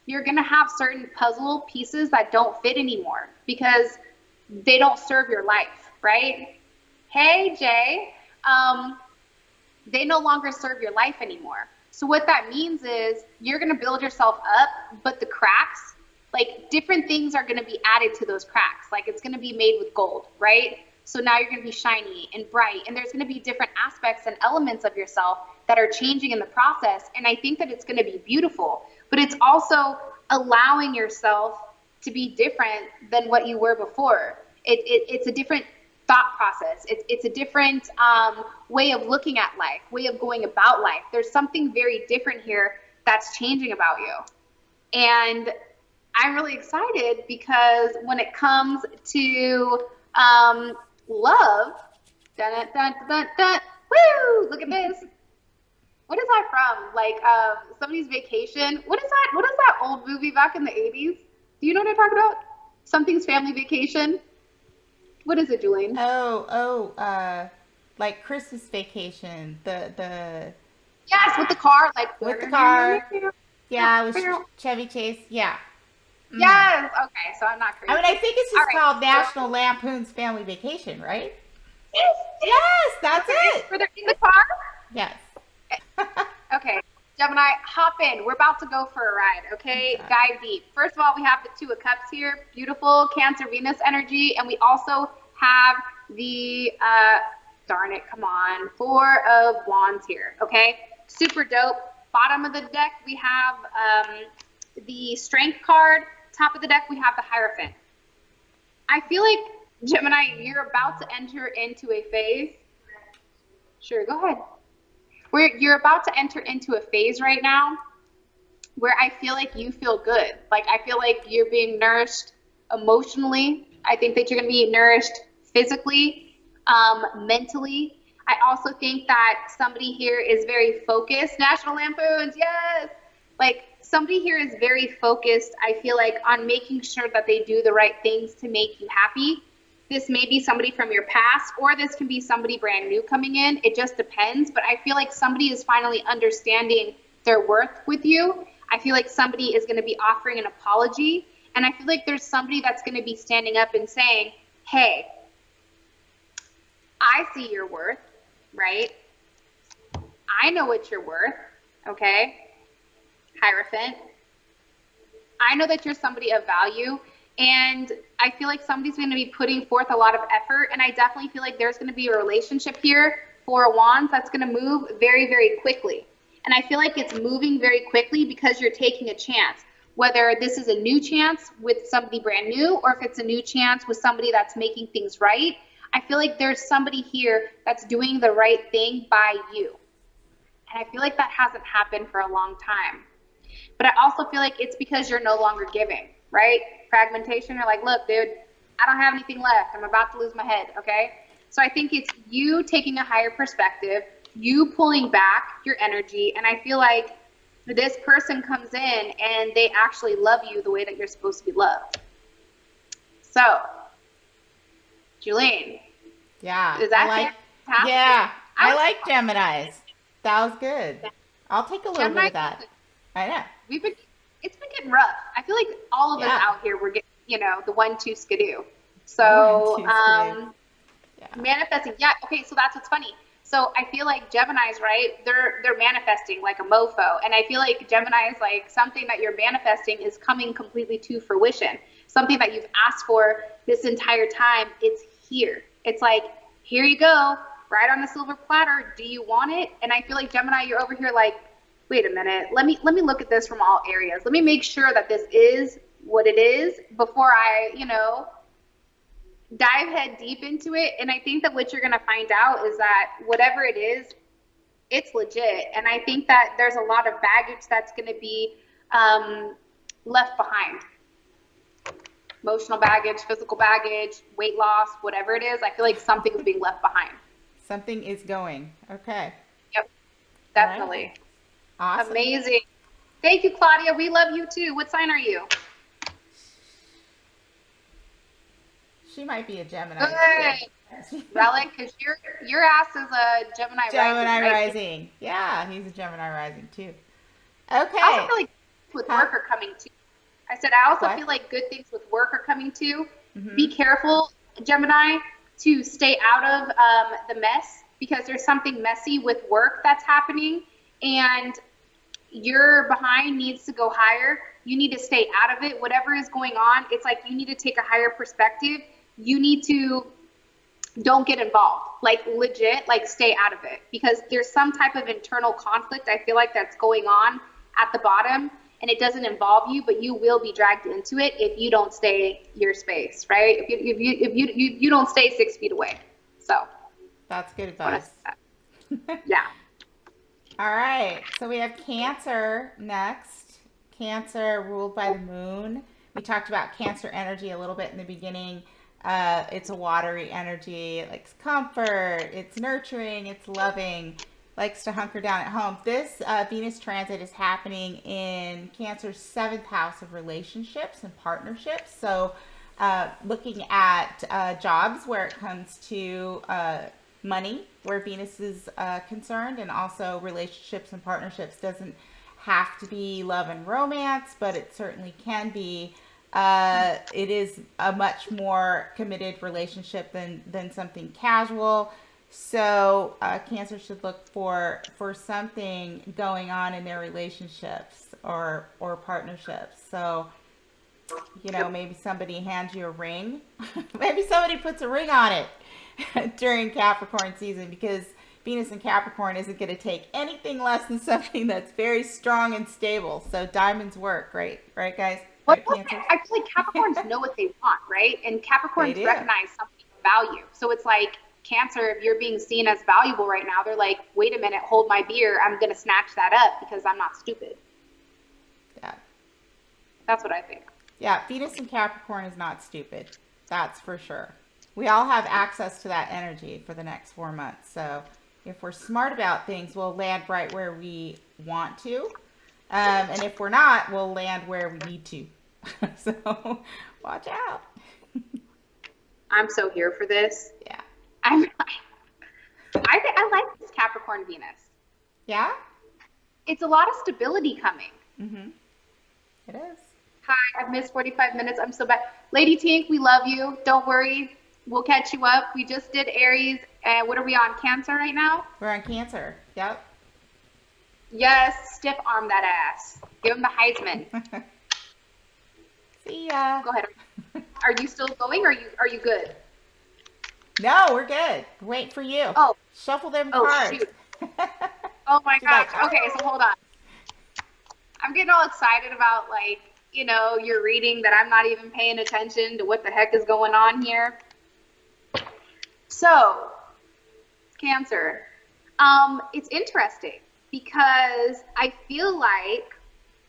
B: you're going to have certain puzzle pieces that don't fit anymore because they don't serve your life, right? Hey, Jay, they no longer serve your life anymore. So what that means is you're going to build yourself up, but the cracks, like different things are going to be added to those cracks. Like it's going to be made with gold, right? So now you're going to be shiny and bright, and there's going to be different aspects and elements of yourself that are changing in the process. And I think that it's going to be beautiful, but it's also allowing yourself to be different than what you were before. It's a different thought process. It's a different way of looking at life, way of going about life. There's something very different here that's changing about you. And I'm really excited because when it comes to love, dun, dun, dun, dun, woo, look at this. What is that from? Like somebody's vacation. What is that? What is that old movie back in the 80s? Do you know what I'm talking about? Something's Family Vacation. What is it, Julian?
A: Like Christmas Vacation. The
B: Yes, with the car, like
A: with the car. Yeah, it was Chevy Chase. Yeah.
B: Yes. Okay, so I'm not crazy.
A: I mean, I think it's just
B: All
A: called National Lampoon's Family Vacation, right?
B: Yes.
A: Yes, that's it.
B: Were they in the car?
A: Yes.
B: Okay, Gemini, hop in. We're about to go for a ride, okay? Dive deep. First of all, we have the Two of Cups here. Beautiful Cancer Venus energy. And we also have the, darn it, come on, Four of Wands here, okay? Super dope. Bottom of the deck, we have the Strength card. Top of the deck, we have the Hierophant. I feel like, Gemini, you're about to enter into a phase. Sure, go ahead. You're about to enter into a phase right now where I feel like you feel good. Like, I feel like you're being nourished emotionally. I think that you're going to be nourished physically, mentally. I also think that somebody here is very focused. National Lampoons, yes! Like, somebody here is very focused, I feel like, on making sure that they do the right things to make you happy. This may be somebody from your past, or this can be somebody brand new coming in. It just depends. But I feel like somebody is finally understanding their worth with you. I feel like somebody is going to be offering an apology. And I feel like there's somebody that's going to be standing up and saying, hey, I see your worth, right? I know what you're worth, okay? Hierophant. I know that you're somebody of value. And I feel like somebody's going to be putting forth a lot of effort. And I definitely feel like there's going to be a relationship here, Four of Wands, that's going to move very, very quickly. And I feel like it's moving very quickly because you're taking a chance. Whether this is a new chance with somebody brand new, or if it's a new chance with somebody that's making things right, I feel like there's somebody here that's doing the right thing by you. And I feel like that hasn't happened for a long time. But I also feel like it's because you're no longer giving, right? Fragmentation, you're like, look, dude, I don't have anything left. I'm about to lose my head, okay? So I think it's you taking a higher perspective, you pulling back your energy, and I feel like this person comes in and they actually love you the way that you're supposed to be loved. So, Julian.
A: Yeah.
B: Is that fantastic?
A: Yeah. I like Geminis. That was good. I'll take a little bit of that. I know.
B: It's been getting rough. I feel like all of us out here, we're getting, the 1-2 skidoo. So, manifesting. Yeah. Okay. So that's what's funny. So I feel like Geminis, right? They're manifesting like a mofo. And I feel like Geminis, like something that you're manifesting is coming completely to fruition. Something that you've asked for this entire time, it's here. It's like, here you go, right on the silver platter. Do you want it? And I feel like Gemini, you're over here like, wait a minute, let me look at this from all areas. Let me make sure that this is what it is before I, dive head deep into it. And I think that what you're going to find out is that whatever it is, it's legit. And I think that there's a lot of baggage that's going to be left behind. Emotional baggage, physical baggage, weight loss, whatever it is. I feel like something is being left behind.
A: Something is going. Okay.
B: Yep. Definitely.
A: Right. Awesome.
B: Amazing. Thank you, Claudia. We love you too. What sign are you?
A: She might be a Gemini.
B: Good. Relic, because your ass is a Gemini rising.
A: Gemini
B: right?
A: rising. Yeah, he's a Gemini rising too. Okay.
B: I also feel like with work are coming too. I said I also feel like good things with work are coming too. Mm-hmm. Be careful, Gemini, to stay out of the mess, because there's something messy with work that's happening, and your behind needs to go higher. You need to stay out of it. Whatever is going on, it's like you need to take a higher perspective. You need to don't get involved. Like legit, like stay out of it, because there's some type of internal conflict I feel like that's going on at the bottom, and it doesn't involve you, but you will be dragged into it if you don't stay your space, right? If you don't stay 6 feet away. So
A: That's good advice.
B: yeah.
A: All right, so we have Cancer next. Cancer ruled by the moon. We talked about Cancer energy a little bit in the beginning. It's a watery energy. It likes comfort. It's nurturing. It's loving. Likes to hunker down at home. This Venus transit is happening in Cancer's 7th house of relationships and partnerships. So looking at jobs where it comes to money, where Venus is concerned, and also relationships and partnerships. Doesn't have to be love and romance, but it certainly can be. It is a much more committed relationship than something casual. So Cancer should look for something going on in their relationships or partnerships. So, you know, maybe somebody hands you a ring. Maybe somebody puts a ring on it during Capricorn season, because Venus in Capricorn isn't going to take anything less than something that's very strong and stable. So diamonds work, right? Right, guys? Right, Cancer?
B: I feel like Capricorns know what they want, right? And Capricorns recognize something of value. So it's like Cancer, if you're being seen as valuable right now, they're like, wait a minute, hold my beer. I'm going to snatch that up because I'm not stupid.
A: Yeah.
B: That's what I think.
A: Yeah, Venus in Capricorn is not stupid. That's for sure. We all have access to that energy for the next 4 months. So if we're smart about things, we'll land right where we want to. And if we're not, we'll land where we need to. So watch out.
B: I'm so here for this.
A: Yeah.
B: I like this Capricorn Venus.
A: Yeah?
B: It's a lot of stability coming.
A: Mm-hmm. It is.
B: Hi, I've missed 45 minutes. I'm so bad. Lady Tink, we love you. Don't worry. We'll catch you up. We just did Aries. And what are we on? Cancer right now?
A: We're on Cancer. Yep.
B: Yes. Stiff arm that ass. Give him the Heisman.
A: See ya.
B: Go ahead. Are you still going, or are you good?
A: No, we're good. Wait for you.
B: Oh.
A: Shuffle them cards.
B: Shoot. Oh my gosh.
A: Like,
B: Okay, so hold on. I'm getting all excited about, like, you know, your reading that I'm not even paying attention to what the heck is going on here. So, Cancer. It's interesting because I feel like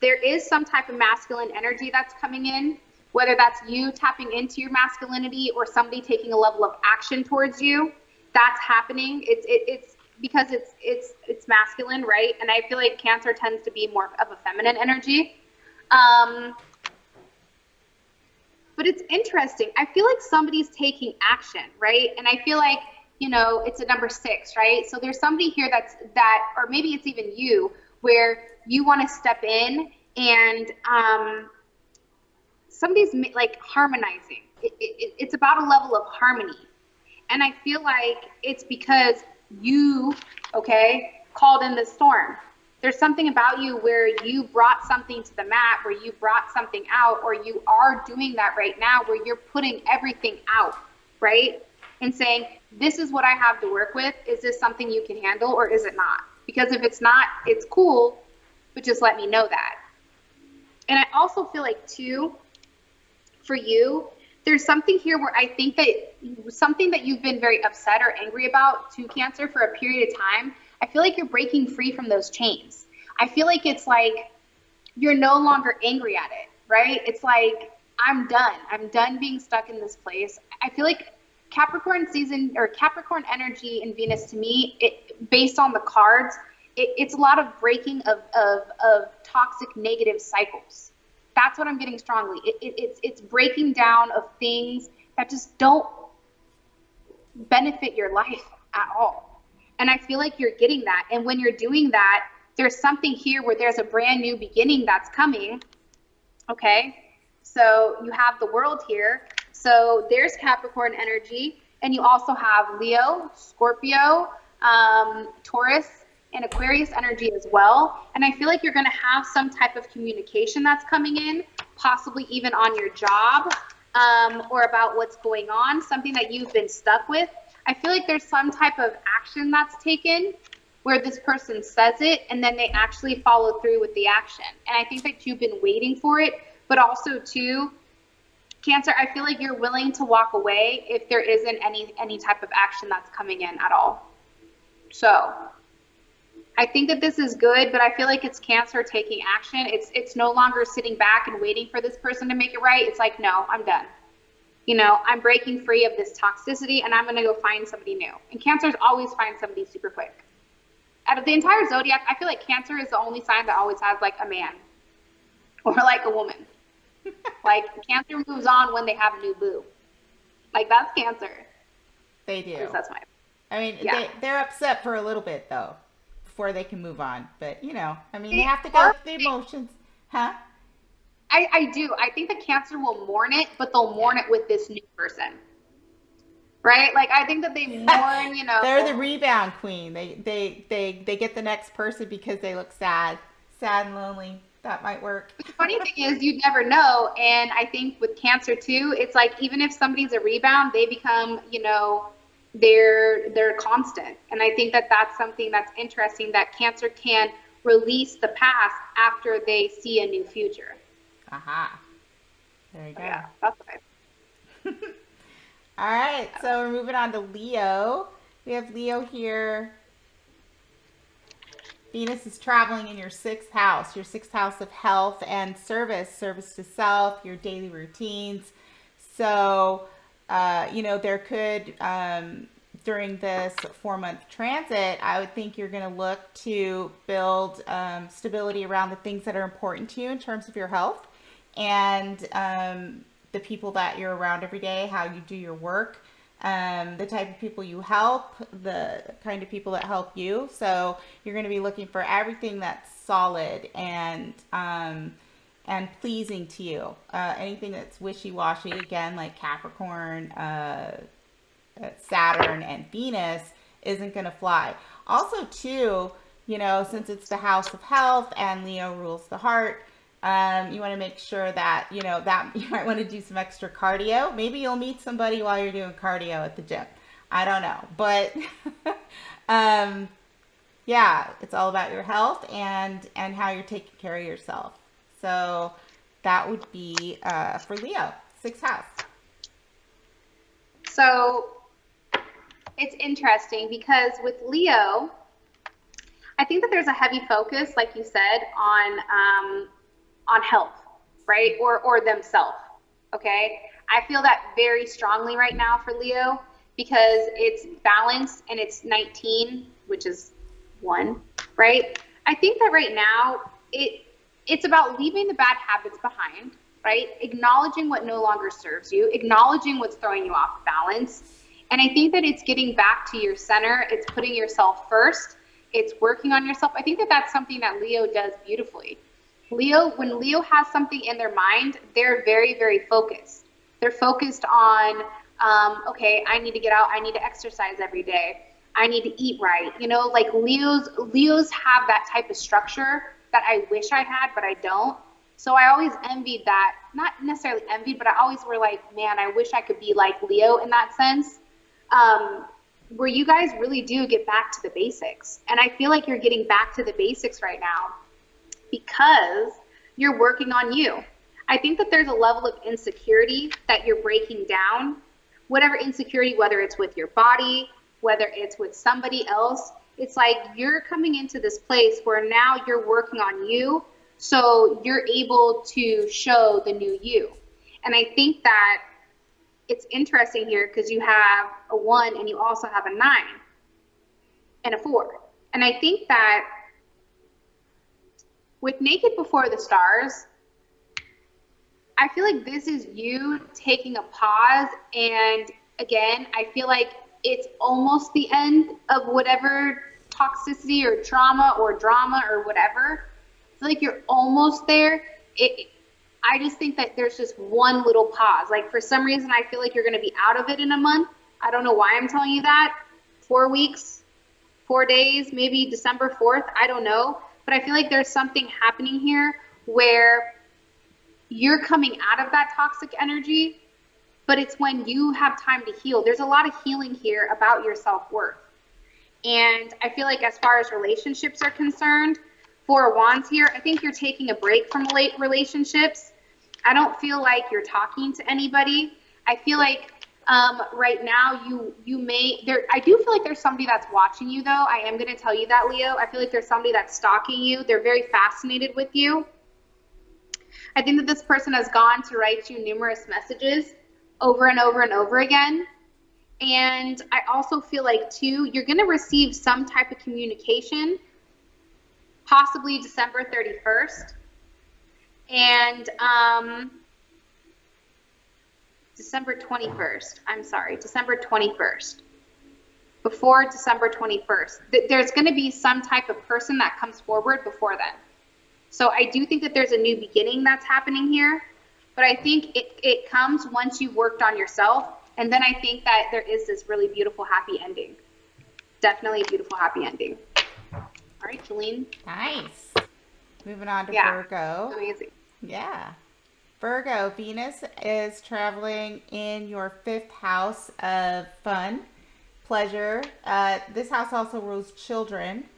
B: there is some type of masculine energy that's coming in, whether that's you tapping into your masculinity or somebody taking a level of action towards you. That's happening. It's because it's masculine, right? And I feel like Cancer tends to be more of a feminine energy. But it's interesting. I feel like somebody's taking action, right? And I feel like, you know, it's a number 6, right? So there's somebody here or maybe it's even you, where you want to step in and somebody's like harmonizing. It's about a level of harmony. And I feel like it's because you, called in the storm. There's something about you where you brought something to the mat, where you brought something out, or you are doing that right now, where you're putting everything out, right? And saying, this is what I have to work with. Is this something you can handle, or is it not? Because if it's not, it's cool, but just let me know that. And I also feel like, too, for you, there's something here where I think that something that you've been very upset or angry about to Cancer for a period of time, I feel like you're breaking free from those chains. I feel like it's like you're no longer angry at it, right? It's like, I'm done. I'm done being stuck in this place. I feel like Capricorn season or Capricorn energy in Venus, to me, based on the cards, it's a lot of breaking of toxic negative cycles. That's what I'm getting strongly. It's breaking down of things that just don't benefit your life at all. And I feel like you're getting that. And when you're doing that, there's something here where there's a brand new beginning that's coming. Okay. So you have the World here. So there's Capricorn energy. And you also have Leo, Scorpio, Taurus, and Aquarius energy as well. And I feel like you're going to have some type of communication that's coming in, possibly even on your job, or about what's going on, something that you've been stuck with. I feel like there's some type of action that's taken where this person says it and then they actually follow through with the action. And I think that you've been waiting for it, but also too, Cancer, I feel like you're willing to walk away if there isn't any type of action that's coming in at all. So I think that this is good, but I feel like it's Cancer taking action. It's no longer sitting back and waiting for this person to make it right. It's like, no, I'm done. You know, I'm breaking free of this toxicity and I'm going to go find somebody new. And Cancers always find somebody super quick. Out of the entire zodiac, I feel like Cancer is the only sign that always has like a man or like a woman. Like Cancer moves on when they have a new boo. Like that's Cancer.
A: They do.
B: That's my.
A: I mean, yeah. They're upset for a little bit though, before they can move on. But you know, I mean, they have to go through the emotions, huh?
B: I do. I think that Cancer will mourn it, but they'll mourn it with this new person. Right? Like I think that they mourn, you know.
A: They're the rebound queen. They get the next person because they look sad and lonely. That might work.
B: The funny thing is you never know. And I think with Cancer too, it's like even if somebody's a rebound, they become, you know, they're constant. And I think that that's something that's interesting, that Cancer can release the past after they see a new future.
A: Aha. There you go.
B: Yeah, that's what
A: All right, so we're moving on to Leo. We have Leo here. Venus is traveling in your 6th house of health and service to self, your daily routines. So, you know, there could, during this 4-month transit, I would think you're going to look to build stability around the things that are important to you in terms of your health and the people that you're around every day, how you do your work. The type of people you help, the kind of people that help you. So you're going to be looking for everything that's solid and pleasing to you. Anything that's wishy-washy, again, like Capricorn, Saturn, and Venus isn't going to fly. Also, too, you know, since it's the house of health and Leo rules the heart, you want to make sure that, you know, that you might want to do some extra cardio. Maybe you'll meet somebody while you're doing cardio at the gym. I don't know. But, yeah, it's all about your health and how you're taking care of yourself. So that would be for Leo, 6th house.
B: So it's interesting because with Leo, I think that there's a heavy focus, like you said, on health, right? Or themselves, okay? I feel that very strongly right now for Leo because it's balance and it's 19, which is 1, right? I think that right now it's about leaving the bad habits behind, right? Acknowledging what no longer serves you, acknowledging what's throwing you off balance. And I think that it's getting back to your center. It's putting yourself first. It's working on yourself. I think that that's something that Leo does beautifully. When Leo has something in their mind, they're very, very focused. They're focused on, okay, I need to get out. I need to exercise every day. I need to eat right. You know, like Leos have that type of structure that I wish I had, but I don't. So I always envied that, not necessarily envied, but I always were like, man, I wish I could be like Leo in that sense, where you guys really do get back to the basics. And I feel like you're getting back to the basics right now because you're working on you. I think that there's a level of insecurity that you're breaking down, whatever insecurity, whether it's with your body, whether it's with somebody else. It's like you're coming into this place where now you're working on you, so you're able to show the new you. And I think that it's interesting here because you have a 1 and you also have a 9 and a 4. And I think that with Naked Before the Stars, I feel like this is you taking a pause. And again, I feel like it's almost the end of whatever toxicity or trauma or drama or whatever. I feel like you're almost there. I just think that there's just one little pause. Like for some reason, I feel like you're going to be out of it in a month. I don't know why I'm telling you that. 4 weeks, 4 days, maybe December 4th. I don't know. But I feel like there's something happening here where you're coming out of that toxic energy, but it's when you have time to heal. There's a lot of healing here about your self-worth. And I feel like as far as relationships are concerned, Four of Wands here, I think you're taking a break from late relationships. I don't feel like you're talking to anybody. I feel like right now you may there. I do feel like there's somebody that's watching you, though. I am going to tell you that, Leo. I feel like there's somebody that's stalking you. They're very fascinated with you. I think that this person has gone to write you numerous messages over and over and over again. And I also feel like, too, you're going to receive some type of communication, possibly December 31st. And December 21st. I'm sorry, December 21st. Before December 21st. There's going to be some type of person that comes forward before then. So I do think that there's a new beginning that's happening here. But I think it comes once you've worked on yourself. And then I think that there is this really beautiful, happy ending. Definitely a beautiful, happy ending. All right, Jolene.
A: Nice. Moving on to Virgo.
B: Amazing.
A: Yeah. Virgo, Venus is traveling in your 5th house of fun, pleasure. This house also rules children,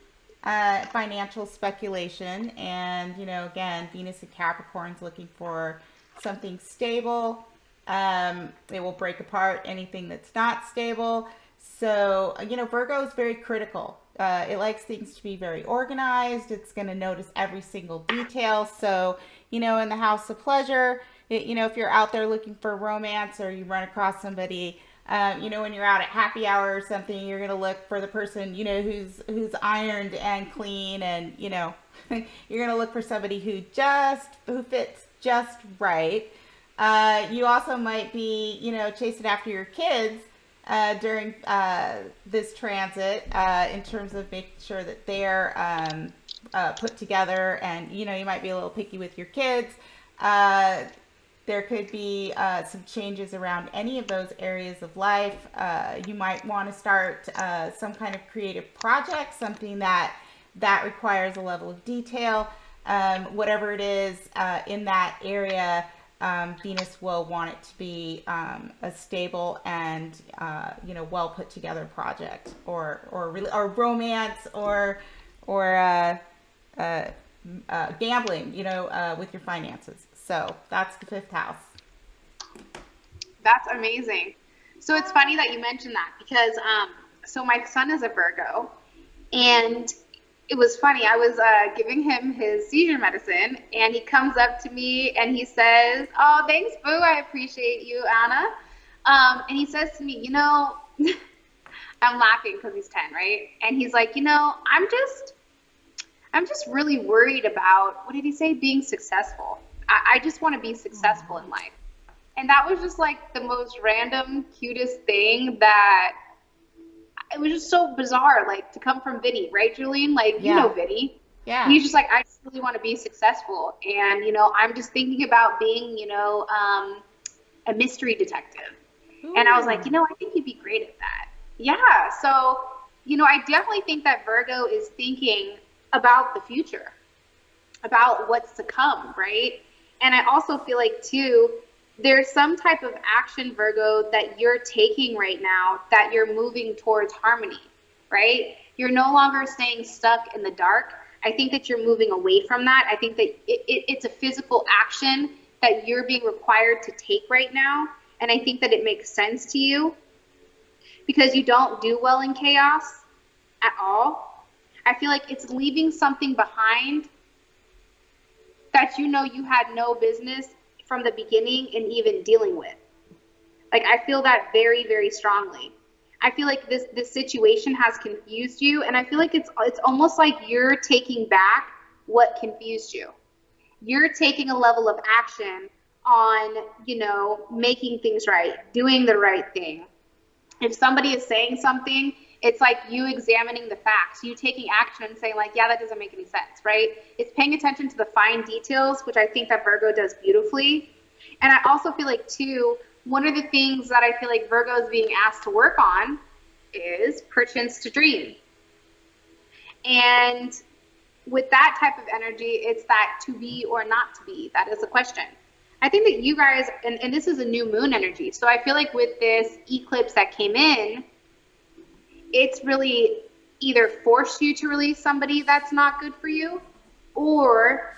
A: financial speculation. And, you know, again, Venus and Capricorn's looking for something stable. It will break apart anything that's not stable. So, you know, Virgo is very critical. It likes things to be very organized. It's going to notice every single detail. So, you know, in the house of pleasure, you know, if you're out there looking for romance or you run across somebody, you know, when you're out at happy hour or something, you're going to look for the person, you know, who's ironed and clean, and, you know, you're going to look for somebody who fits just right. You also might be, you know, chasing after your kids during this transit in terms of making sure that they're put together, and, you know, you might be a little picky with your kids. There could be some changes around any of those areas of life. You might want to start some kind of creative project, something that requires a level of detail. Whatever it is in that area, Venus will want it to be a stable and you know, well put together project, or romance, or gambling, you know, with your finances. So that's the 5th house.
B: That's amazing. So it's funny that you mentioned that, because so my son is a Virgo, and it was funny. I was giving him his seizure medicine, and he comes up to me and he says, "Oh, thanks, Boo. I appreciate you, Anna." And he says to me, "You know," I'm laughing because he's 10, right? And he's like, "You know, I'm just really worried about," what did he say? Being successful. I just want to be successful in life. And that was just like the most random, cutest thing, that it was just so bizarre, like, to come from Vinny, right, Julian? Like, you know Vinny.
A: Yeah.
B: And he's just like, "I just really want to be successful. And, you know, I'm just thinking about being, you know, a mystery detective." Ooh. And I was like, you know, I think you'd be great at that. Yeah. So, you know, I definitely think that Virgo is thinking about the future, about what's to come, right? And I also feel like, too, there's some type of action, Virgo, that you're taking right now, that you're moving towards harmony, right? You're no longer staying stuck in the dark. I think that you're moving away from that. I think that it's a physical action that you're being required to take right now. And I think that it makes sense to you, because you don't do well in chaos at all. I feel like it's leaving something behind that, you know, you had no business from the beginning and even dealing with. Like, I feel that very, very strongly. I feel like this situation has confused you, and I feel like it's almost like you're taking back what confused you. You're taking a level of action on, you know, making things right, doing the right thing. If somebody is saying something, it's like you examining the facts, you taking action and saying, like, yeah, that doesn't make any sense, right? It's paying attention to the fine details, which I think that Virgo does beautifully. And I also feel like, too, one of the things that I feel like Virgo is being asked to work on is perchance to dream. And with that type of energy, it's that to be or not to be. That is the question. I think that you guys, and this is a new moon energy. So I feel like with this eclipse that came in, it's really either forced you to release somebody that's not good for you, or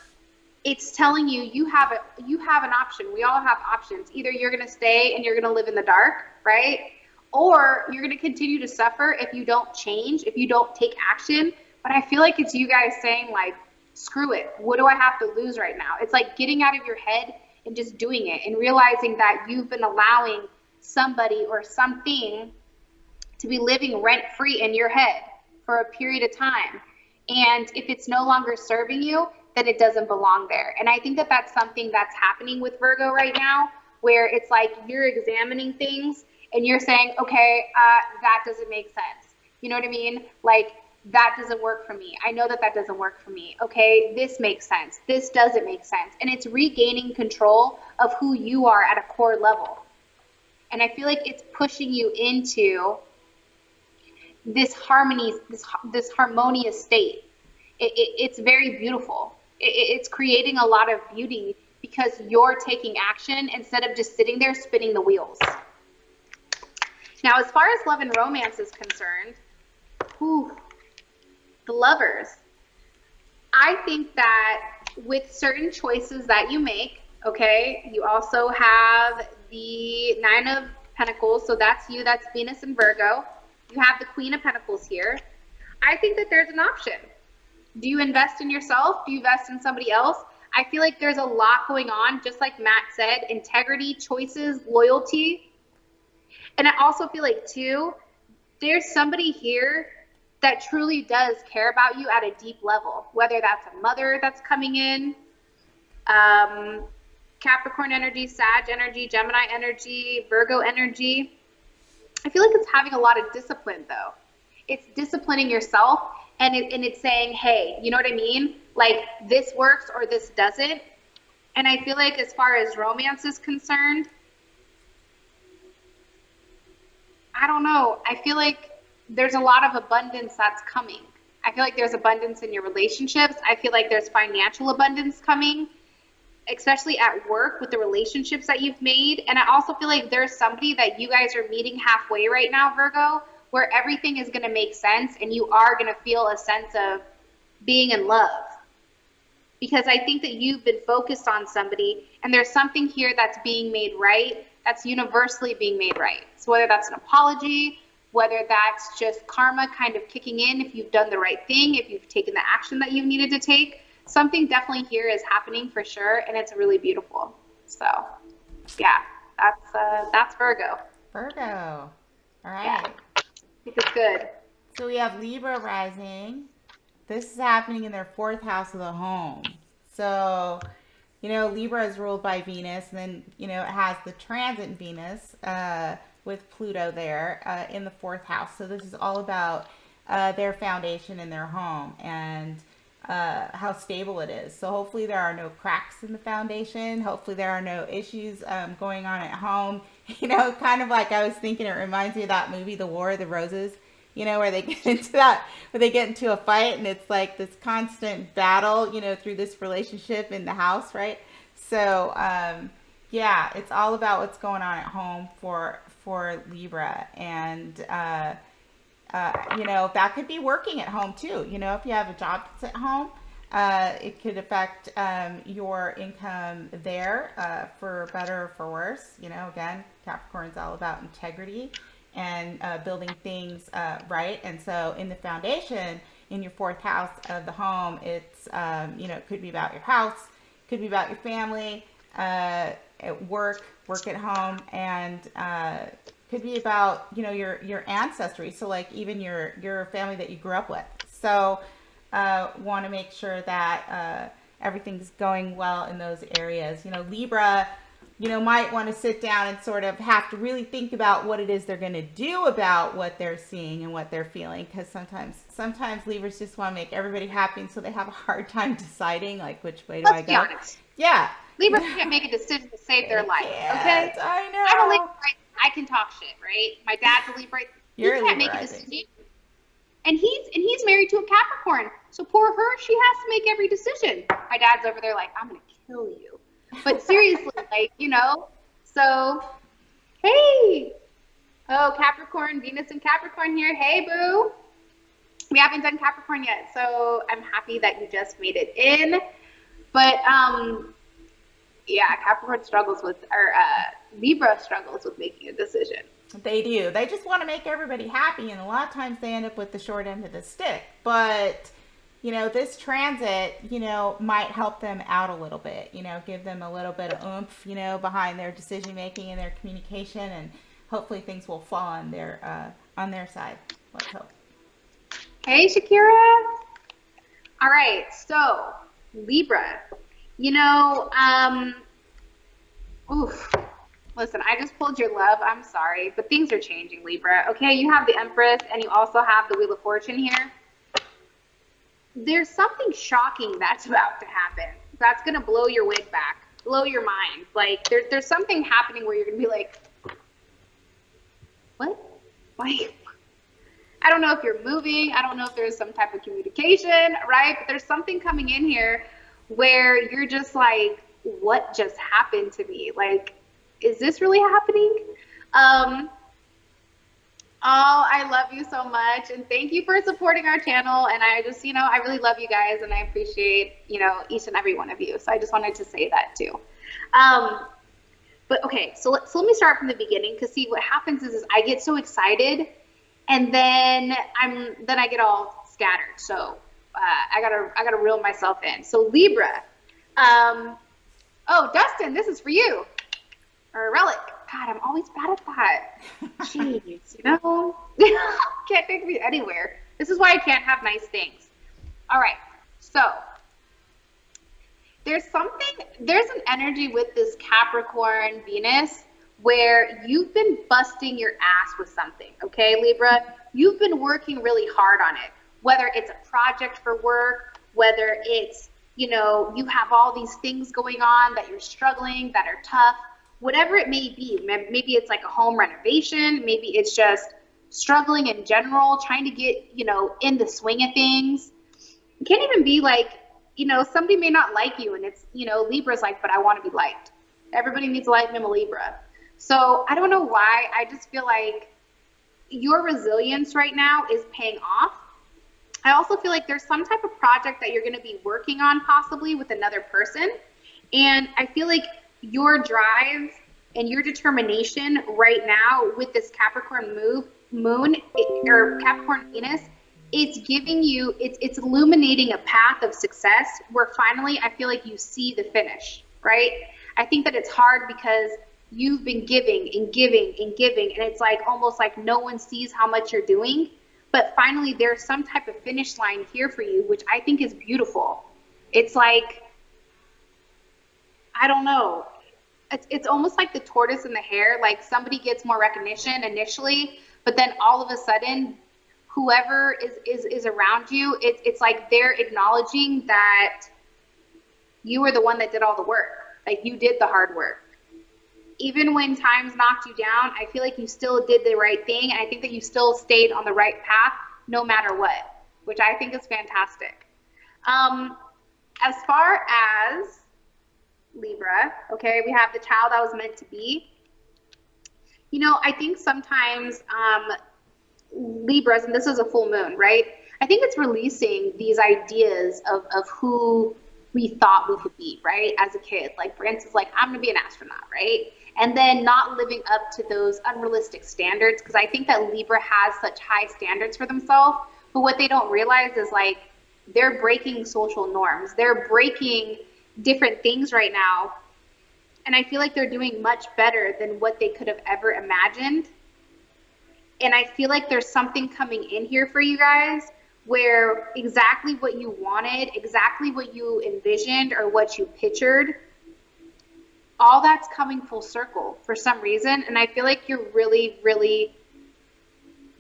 B: it's telling you you have an option. We all have options. Either you're going to stay and you're going to live in the dark, right? Or you're going to continue to suffer if you don't change, if you don't take action. But I feel like it's you guys saying, like, screw it. What do I have to lose right now? It's like getting out of your head and just doing it and realizing that you've been allowing somebody or something to be living rent-free in your head for a period of time. And if it's no longer serving you, then it doesn't belong there. And I think that that's something that's happening with Virgo right now, where it's like you're examining things and you're saying, okay, that doesn't make sense. You know what I mean? Like, that doesn't work for me. I know that that doesn't work for me. Okay, this makes sense. This doesn't make sense. And it's regaining control of who you are at a core level. And I feel like it's pushing you into this harmony, this harmonious state. It's very beautiful. It's creating a lot of beauty because you're taking action instead of just sitting there spinning the wheels. Now, as far as love and romance is concerned, the Lovers. I think that with certain choices that you make, okay, you also have the Nine of Pentacles, so that's you, that's Venus and Virgo. You have the Queen of Pentacles here. I think that there's an option. Do you invest in yourself? Do you invest in somebody else? I feel like there's a lot going on, just like Matt said, integrity, choices, loyalty. And I also feel like, too, there's somebody here that truly does care about you at a deep level, whether that's a mother that's coming in, Capricorn energy, Sag energy, Gemini energy, Virgo energy. I feel like it's having a lot of discipline, though. It's disciplining yourself, and it's saying, hey, you know what I mean? Like, this works or this doesn't. And I feel like as far as romance is concerned, I don't know. I feel like there's a lot of abundance that's coming. I feel like there's abundance in your relationships. I feel like there's financial abundance coming, especially at work with the relationships that you've made. And I also feel like there's somebody that you guys are meeting halfway right now, Virgo, where everything is going to make sense and you are going to feel a sense of being in love. Because I think that you've been focused on somebody and there's something here that's being made right, that's universally being made right. So whether that's an apology, whether that's just karma kind of kicking in, if you've done the right thing, if you've taken the action that you needed to take, something definitely here is happening for sure, and it's really beautiful. So, yeah, that's Virgo.
A: Virgo. All right.
B: Yeah, I think it's good.
A: So we have Libra rising. This is happening in their fourth house of the home. So, you know, Libra is ruled by Venus, and then, you know, it has the transit Venus, with Pluto there in the fourth house. So this is all about their foundation in their home and how stable it is. So hopefully there are no cracks in the foundation. Hopefully there are no issues going on at home. You know, kind of like I was thinking, it reminds me of that movie, The War of the Roses, you know, where they get into a fight and it's like this constant battle, you know, through this relationship in the house, right? So, yeah, it's all about what's going on at home for Libra, and you know, that could be working at home too. You know, if you have a job that's at home, it could affect your income there for better or for worse. You know, again, Capricorn's all about integrity and building things right. And so in the foundation, in your fourth house of the home, it's, you know, it could be about your house, could be about your family, at work at home, and could be about, you know, your ancestry. So like even your family that you grew up with. So want to make sure that everything's going well in those areas. You know, Libra, you know, might want to sit down and sort of have to really think about what it is they're going to do about what they're seeing and what they're feeling. Because sometimes Libras just want to make everybody happy, and so they have a hard time deciding, like, which way do I go?
B: Let's be honest.
A: Yeah.
B: Libras can't make a decision to save their life, okay?
A: I know.
B: I'm a Libra, right? I can talk shit, right? My dad's a Libra. He can't make a decision. And he's married to a Capricorn. So poor her, she has to make every decision. My dad's over there like, I'm going to kill you. But seriously, like, you know, so, hey, oh, Capricorn, Venus and Capricorn here. Hey, boo. We haven't done Capricorn yet, so I'm happy that you just made it in. But, yeah, Capricorn struggles with, or Libra struggles with making a decision.
A: They do. They just want to make everybody happy, and a lot of times they end up with the short end of the stick. But, you know, this transit, you know, might help them out a little bit, you know, give them a little bit of oomph, you know, behind their decision making and their communication, and hopefully things will fall on their side. Let's hope.
B: Hey, Shakira. All right, so Libra, you know, oof. Listen, I just pulled your love. I'm sorry, but things are changing, Libra. Okay, you have the Empress, and you also have the Wheel of Fortune here. There's something shocking that's about to happen. That's gonna blow your wig back, blow your mind. Like there's something happening where you're gonna be like, what? Like, I don't know if you're moving. I don't know if there's some type of communication, right? But there's something coming in here where you're just like, what just happened to me? Like, is this really happening? Oh, I love you so much. And thank you for supporting our channel. And I just, you know, I really love you guys and I appreciate, you know, each and every one of you. So I just wanted to say that too. But okay, so let me start from the beginning, because see what happens is I get so excited and then I get all scattered. So I gotta reel myself in. So Libra. Oh, Dustin, this is for you. Or Relic. God, I'm always bad at that. Jeez, you know? Can't take me anywhere. This is why I can't have nice things. All right, so there's an energy with this Capricorn Venus where you've been busting your ass with something, okay, Libra? You've been working really hard on it, whether it's a project for work, whether it's, you know, you have all these things going on that you're struggling, that are tough. Whatever it may be, maybe it's like a home renovation, maybe it's just struggling in general, trying to get, you know, in the swing of things. It can't even be like, you know, somebody may not like you and it's, you know, Libra's like, but I want to be liked. Everybody needs to like me, I'm a Libra. So I don't know why, I just feel like your resilience right now is paying off. I also feel like there's some type of project that you're going to be working on possibly with another person. And I feel like your drive and your determination right now with this Capricorn moon or Capricorn Venus, it's giving you, it's illuminating a path of success where finally I feel like you see the finish, right? I think that it's hard because you've been giving and giving and giving, and it's like almost like no one sees how much you're doing, but finally there's some type of finish line here for you, which I think is beautiful. It's like, I don't know. It's almost like the tortoise and the hare. Like somebody gets more recognition initially, but then all of a sudden, whoever is around you, it's like they're acknowledging that you were the one that did all the work. Like you did the hard work. Even when times knocked you down, I feel like you still did the right thing. And I think that you still stayed on the right path no matter what, which I think is fantastic. As far as Libra, okay, we have the child I was meant to be. You know, I think sometimes Libras, and this is a full moon, right? I think it's releasing these ideas of who we thought we could be, right? As a kid, like for instance, like I'm gonna be an astronaut, right? And then not living up to those unrealistic standards, because I think that Libra has such high standards for themselves, but what they don't realize is like they're breaking social norms. They're breaking different things right now, and I feel like they're doing much better than what they could have ever imagined. And I feel like there's something coming in here for you guys where exactly what you wanted, exactly what you envisioned or what you pictured, all that's coming full circle for some reason. And I feel like you're really, really,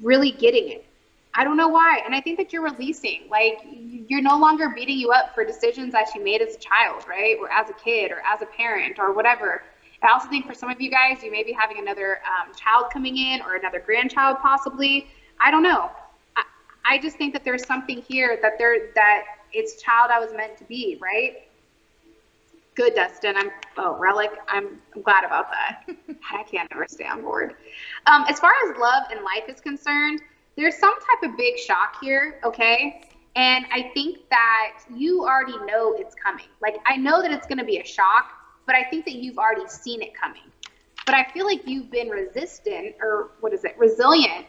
B: really getting it. I don't know why. And I think that you're releasing, like you're no longer beating you up for decisions that you made as a child, right? Or as a kid or as a parent or whatever. I also think for some of you guys, you may be having another child coming in or another grandchild possibly. I don't know. I just think that there's something here that it's child I was meant to be, right? Good, Dustin. Relic. I'm glad about that. I can't ever stay on board. As far as love and life is concerned, there's some type of big shock here, okay? And I think that you already know it's coming. Like, I know that it's going to be a shock, but I think that you've already seen it coming. But I feel like you've been resilient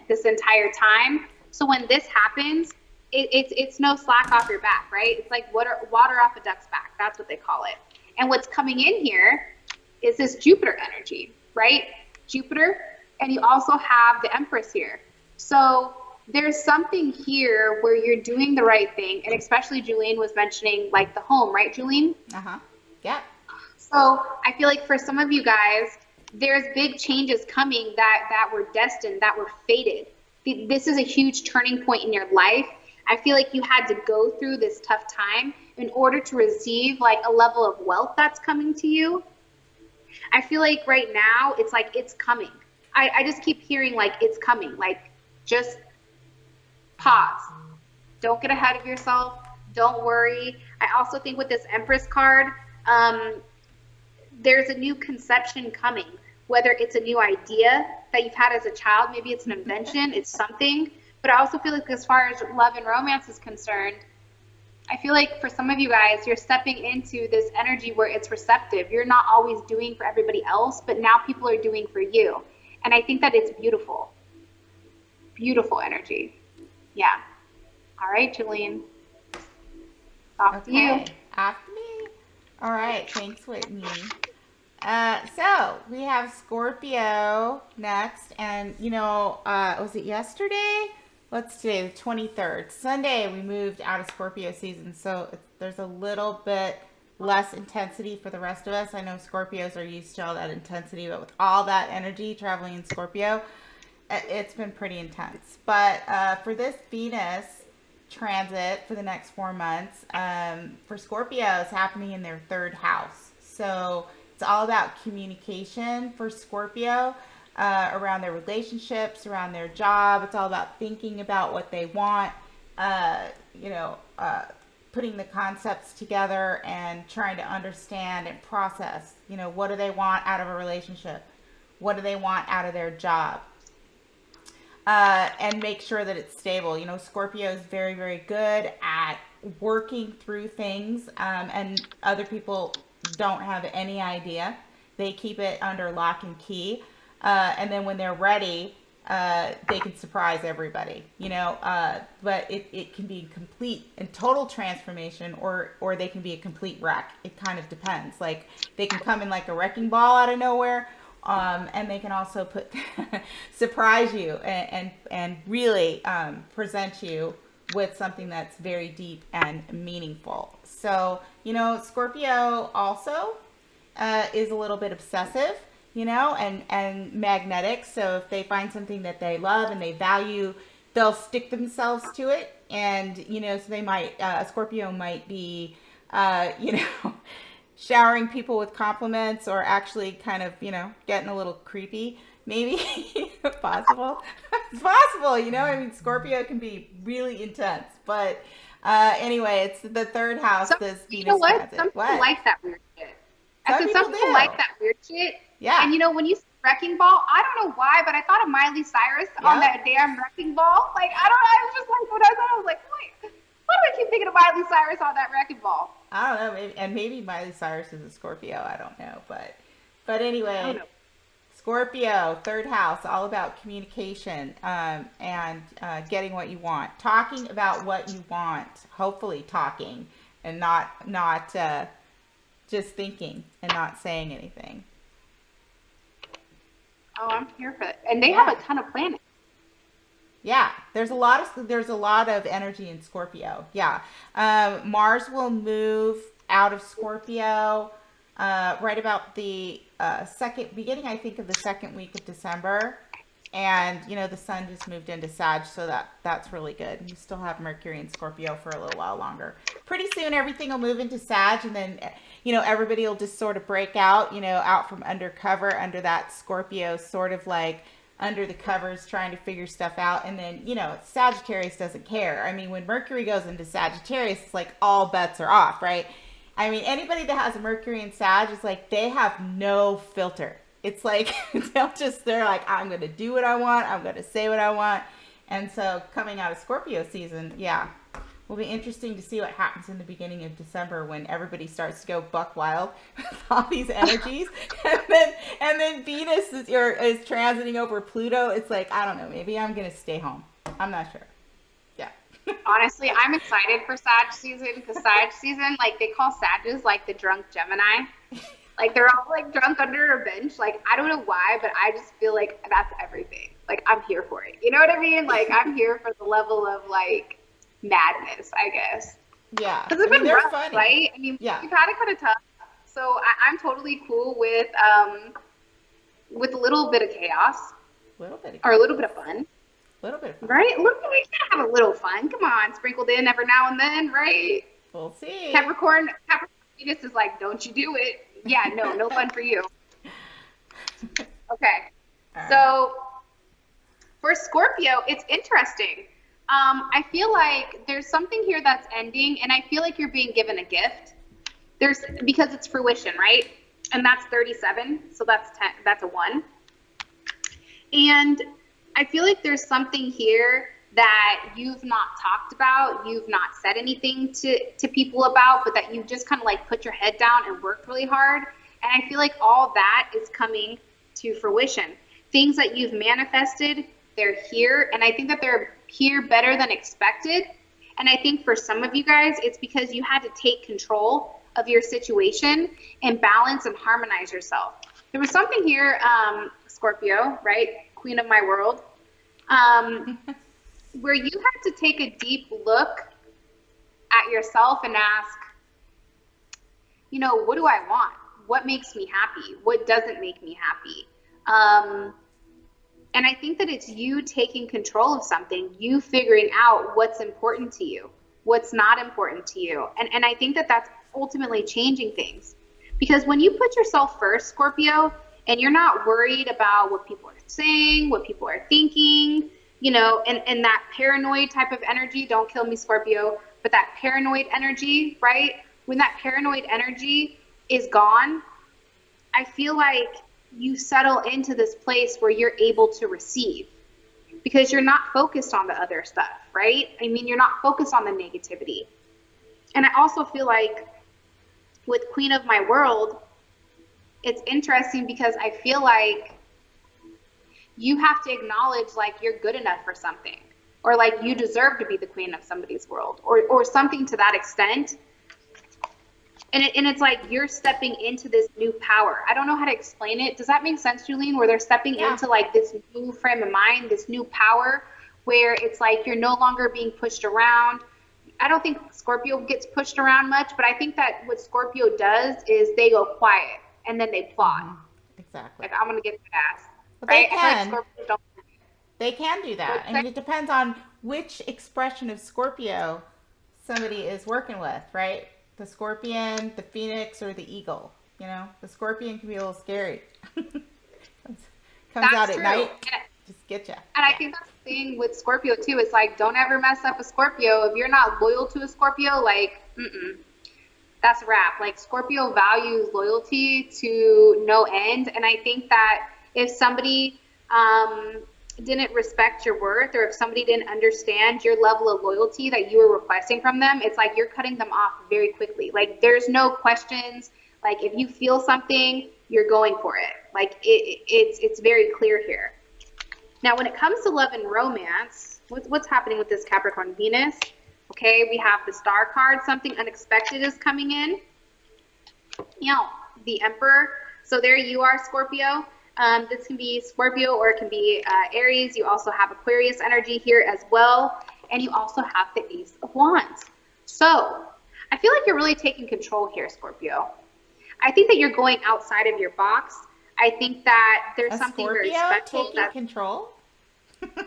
B: this entire time. So when this happens, it's no slack off your back, right? It's like water off a duck's back. That's what they call it. And what's coming in here is this Jupiter energy, right? Jupiter, and you also have the Empress here. So there's something here where you're doing the right thing, and especially Julene was mentioning like the home, right, Julene?
A: Yeah.
B: So I feel like for some of you guys, there's big changes coming that were destined, that were fated. This is a huge turning point in your life. I feel like you had to go through this tough time in order to receive like a level of wealth that's coming to you. I feel like right now it's like it's coming. I just keep hearing like it's coming. Like, just pause. Don't get ahead of yourself. Don't worry. I also think with this Empress card, there's a new conception coming, whether it's a new idea that you've had as a child, maybe it's an invention, it's something. But I also feel like as far as love and romance is concerned, I feel like for some of you guys, you're stepping into this energy where it's receptive. You're not always doing for everybody else, but now people are doing for you. And I think that it's beautiful. Beautiful energy. Yeah. All right, Julene. Off to you.
A: After me. All right. Thanks, Whitney. So we have Scorpio next, and was it yesterday? What's today? The 23rd. Sunday we moved out of Scorpio season, so there's a little bit less intensity for the rest of us. I know Scorpios are used to all that intensity, but with all that energy traveling in Scorpio, it's been pretty intense. But for this Venus transit for the next 4 months, for Scorpios happening in their third house. So it's all about communication for Scorpio, around their relationships, around their job. It's all about thinking about what they want, putting the concepts together and trying to understand and process, what do they want out of a relationship? What do they want out of their job? And make sure that it's stable. Scorpio is very, very good at working through things, and other people don't have any idea. They keep it under lock and key. And then when they're ready, they can surprise everybody, but it can be complete and total transformation, or they can be a complete wreck. It kind of depends. Like, they can come in like a wrecking ball out of nowhere. And they can also surprise you and really present you with something that's very deep and meaningful. So, Scorpio also is a little bit obsessive, and magnetic. So if they find something that they love and they value, they'll stick themselves to it. And, so they might, a Scorpio might be, showering people with compliments, or actually kind of, getting a little creepy, maybe. Possible. It's possible, Scorpio can be really intense, but anyway, it's the third house. This Venus transit.
B: Some people like that weird shit. Some people like that weird shit.
A: Yeah.
B: And when you say wrecking ball, I don't know why, but I thought of Miley Cyrus on that damn wrecking ball. Like, I was just like, when I saw it, I was like, wait, why do I keep thinking of Miley Cyrus on that wrecking ball?
A: I don't know, maybe Miley Cyrus is a Scorpio. I don't know, but anyway, Scorpio, third house, all about communication, and getting what you want, talking about what you want, hopefully talking, and not just thinking and not saying anything.
B: Oh, I'm here for it. And they have a ton of planets.
A: Yeah, there's a lot of energy in Scorpio. Yeah, Mars will move out of Scorpio right about the beginning, I think, of the second week of December, and the Sun just moved into Sag, so that's really good. You still have Mercury in Scorpio for a little while longer. Pretty soon, everything will move into Sag, and then everybody will just sort of break out, out from undercover under that Scorpio, sort of like under the covers, trying to figure stuff out. And then, Sagittarius doesn't care. I mean, when Mercury goes into Sagittarius, it's like all bets are off, right? I mean, anybody that has a Mercury in Sag is like, they have no filter. It's like, they're like, I'm going to do what I want. I'm going to say what I want. And so coming out of Scorpio season, yeah, will be interesting to see what happens in the beginning of December when everybody starts to go buck wild with all these energies. and then Venus is transiting over Pluto. It's like, I don't know, maybe I'm going to stay home. I'm not sure. Yeah.
B: Honestly, I'm excited for Sag season because Sag season, like they call Sages like the drunk Gemini. Like they're all like drunk under a bench. Like I don't know why, but I just feel like that's everything. Like I'm here for it. You know what I mean? Like I'm here for the level of like madness, I guess.
A: Yeah.
B: Because it's been rough,
A: funny.
B: right? I mean,
A: yeah.
B: We've had it kind of tough. So I'm totally cool with a little bit of chaos. Or a little bit of fun.
A: A little bit of fun.
B: Right? We can have a little fun. Come on, sprinkled in every now and then, right?
A: We'll see.
B: Capricorn Venus is like, don't you do it. Yeah, no fun for you. Okay.
A: Right.
B: So for Scorpio, it's interesting. I feel like there's something here that's ending, and I feel like you're being given a gift. Because it's fruition, right? And that's 37, so that's 10. That's a 1. And I feel like there's something here that you've not talked about, you've not said anything to people about, but that you've just kind of like put your head down and worked really hard. And I feel like all that is coming to fruition. Things that you've manifested, they're here. And I think that they're here better than expected. And I think for some of you guys, it's because you had to take control of your situation and balance and harmonize yourself. There was something here, Scorpio, right? Queen of my world. Where you have to take a deep look at yourself and ask, you know, what do I want? What makes me happy? What doesn't make me happy? And I think that it's you taking control of something, you figuring out what's important to you, what's not important to you. And I think that that's ultimately changing things. Because when you put yourself first, Scorpio, and you're not worried about what people are saying, what people are thinking, you know, and that paranoid type of energy, don't kill me, Scorpio, but that paranoid energy, right? When that paranoid energy is gone, I feel like you settle into this place where you're able to receive because you're not focused on the other stuff, right? I mean, you're not focused on the negativity. And I also feel like with Queen of my world, it's interesting because I feel like you have to acknowledge like you're good enough for something, or like you deserve to be the queen of somebody's world, or something to that extent. And it's like you're stepping into this new power. I don't know how to explain it. Does that make sense, Julene? Where they're stepping into like this new frame of mind, this new power, where it's like you're no longer being pushed around. I don't think Scorpio gets pushed around much, but I think that what Scorpio does is they go quiet and then they plot.
A: Mm-hmm. Exactly.
B: Like, I'm going to get that ass.
A: But
B: right?
A: they can. Like they can do that. I mean, it depends on which expression of Scorpio somebody is working with, right? The scorpion, the phoenix, or the eagle. You know, the scorpion can be a little scary. comes out at night, just get you.
B: And I think that's the thing with Scorpio too. It's like, don't ever mess up a Scorpio. If you're not loyal to a Scorpio, like, that's a wrap. Like, Scorpio values loyalty to no end. And I think that if somebody didn't respect your worth, or if somebody didn't understand your level of loyalty that you were requesting from them, it's like you're cutting them off very quickly. Like, there's no questions. Like, if you feel something, you're going for it. Like, it's very clear here. Now, when it comes to love and romance, what's happening with this Capricorn Venus? Okay, we have the Star card. Something unexpected is coming in. You know, the Emperor. So there you are, Scorpio. This can be Scorpio, or it can be Aries. You also have Aquarius energy here as well. And you also have the Ace of Wands. So I feel like you're really taking control here, Scorpio. I think that you're going outside of your box. I think that there's something
A: Scorpio
B: very special.
A: Taking control?
B: But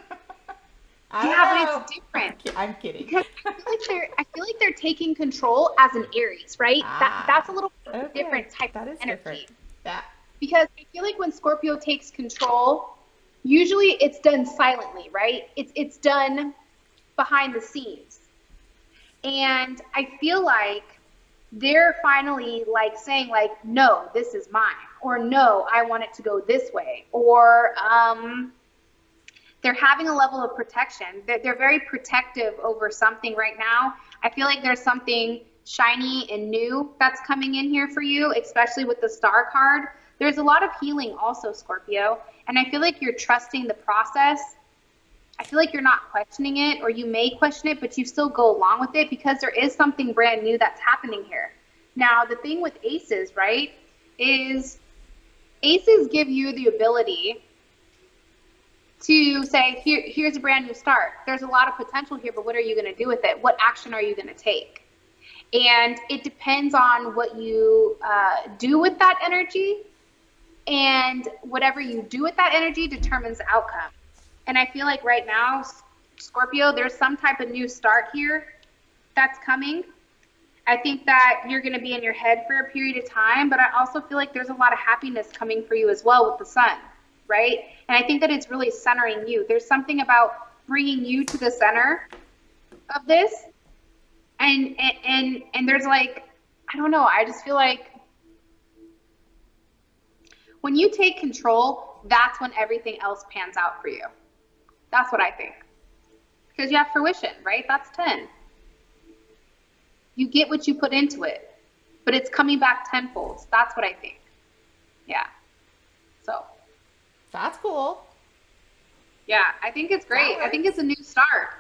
B: it's different.
A: I'm kidding.
B: Because I feel like they're taking control as an Aries, right? That's a little different type of energy.
A: Different. Yeah.
B: Because I feel like when Scorpio takes control, usually it's done silently, right? It's done behind the scenes. And I feel like they're finally like saying like, no, this is mine, or no, I want it to go this way, or they're having a level of protection. They're very protective over something right now. I feel like there's something shiny and new that's coming in here for you, especially with the star card. There's a lot of healing also, Scorpio, and I feel like you're trusting the process. I feel like you're not questioning it, or you may question it, but you still go along with it because there is something brand new that's happening here. Now, the thing with aces, right, is aces give you the ability to say, here's a brand new start. There's a lot of potential here, but what are you going to do with it? What action are you going to take? And it depends on what you do with that energy, and whatever you do with that energy determines the outcome. And I feel like right now, Scorpio, there's some type of new start here that's coming. I think that you're going to be in your head for a period of time, but I also feel like there's a lot of happiness coming for you as well with the sun, right? And I think that it's really centering you. There's something about bringing you to the center of this. And there's like, I don't know, I just feel like when you take control, that's when everything else pans out for you. That's what I think. Because you have fruition, right? That's 10. You get what you put into it, but it's coming back tenfold. That's what I think. Yeah. So.
A: That's cool.
B: Yeah, I think it's great. I think it's a new start.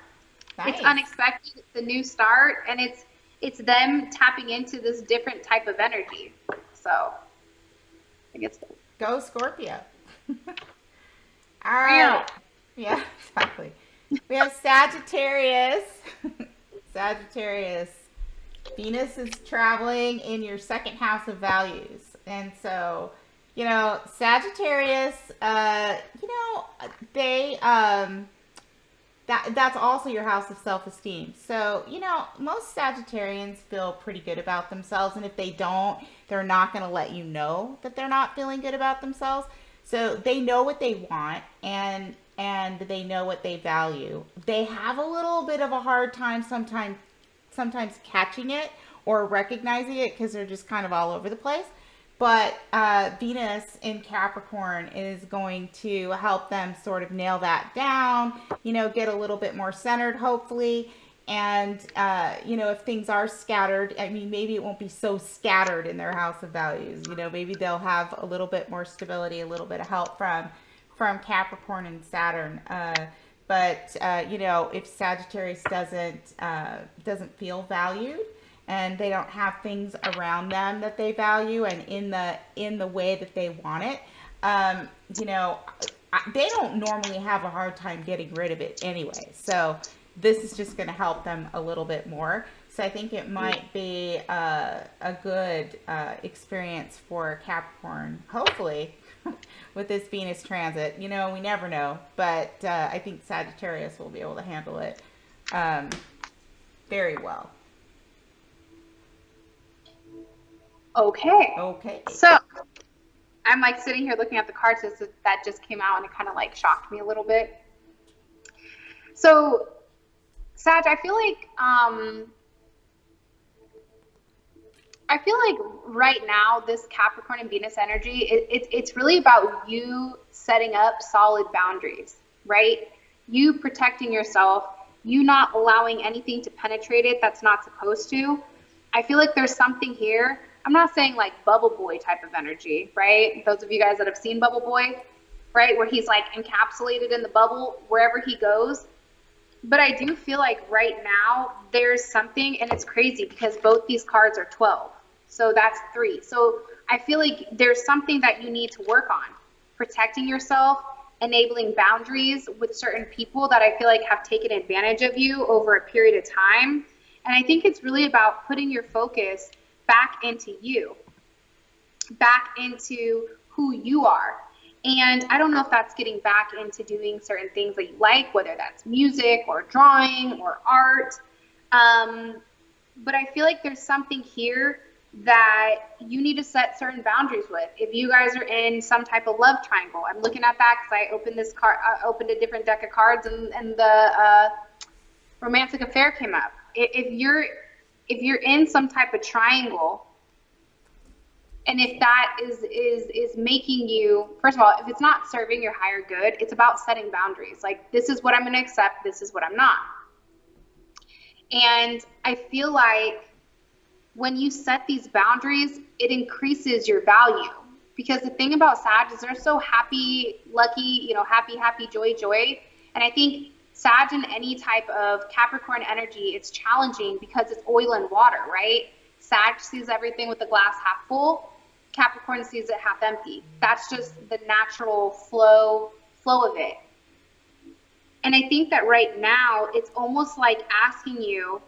A: Nice.
B: It's unexpected. It's a new start, and it's them tapping into this different type of energy. So, I think it's good.
A: Go Scorpio. All right. Yeah, exactly. We have Sagittarius. Sagittarius. Venus is traveling in your second house of values. And so, you know, Sagittarius, you know, they, that's also your house of self-esteem. So, you know, most Sagittarians feel pretty good about themselves. And if they don't, they're not going to let you know that they're not feeling good about themselves. So they know what they want, and they know what they value. They have a little bit of a hard time sometimes catching it or recognizing it because they're just kind of all over the place. But Venus in Capricorn is going to help them sort of nail that down, you know, get a little bit more centered, hopefully. And, you know, if things are scattered, I mean, maybe it won't be so scattered in their house of values. You know, maybe they'll have a little bit more stability, a little bit of help from Capricorn and Saturn. But you know, if Sagittarius doesn't feel valued, and they don't have things around them that they value and in the way that they want it, you know, they don't normally have a hard time getting rid of it anyway. So this is just going to help them a little bit more. So I think it might be a good experience for Capricorn, hopefully, with this Venus transit. You know, we never know, but I think Sagittarius will be able to handle it very well.
B: Okay.
A: Okay.
B: So I'm like sitting here looking at the cards that just came out, and it kind of like shocked me a little bit. So Sag, I feel like right now this Capricorn and Venus energy, it's really about you setting up solid boundaries, right? You protecting yourself, you not allowing anything to penetrate it that's not supposed to. I feel like there's something here. I'm not saying like Bubble Boy type of energy, right? Those of you guys that have seen Bubble Boy, right? Where he's like encapsulated in the bubble wherever he goes. But I do feel like right now there's something, and it's crazy because both these cards are 12. So that's 3. So I feel like there's something that you need to work on. Protecting yourself, enabling boundaries with certain people that I feel like have taken advantage of you over a period of time. And I think it's really about putting your focus back into you, back into who you are. And I don't know if that's getting back into doing certain things that you like, whether that's music or drawing or art. But I feel like there's something here that you need to set certain boundaries with. If you guys are in some type of love triangle, I'm looking at that because I opened this card, opened a different deck of cards, and the romantic affair came up. If you're if you're in some type of triangle, and if that is making you, first of all, if it's not serving your higher good, it's about setting boundaries. Like, this is what I'm going to accept, this is what I'm not. And I feel like when you set these boundaries, it increases your value. Because the thing about Sag is they're so happy, lucky, you know, happy, happy, joy, joy. And I think Sag in any type of Capricorn energy, it's challenging because it's oil and water, right? Sag sees everything with the glass half full. Capricorn sees it half empty. That's just the natural flow of it. And I think that right now, it's almost like asking you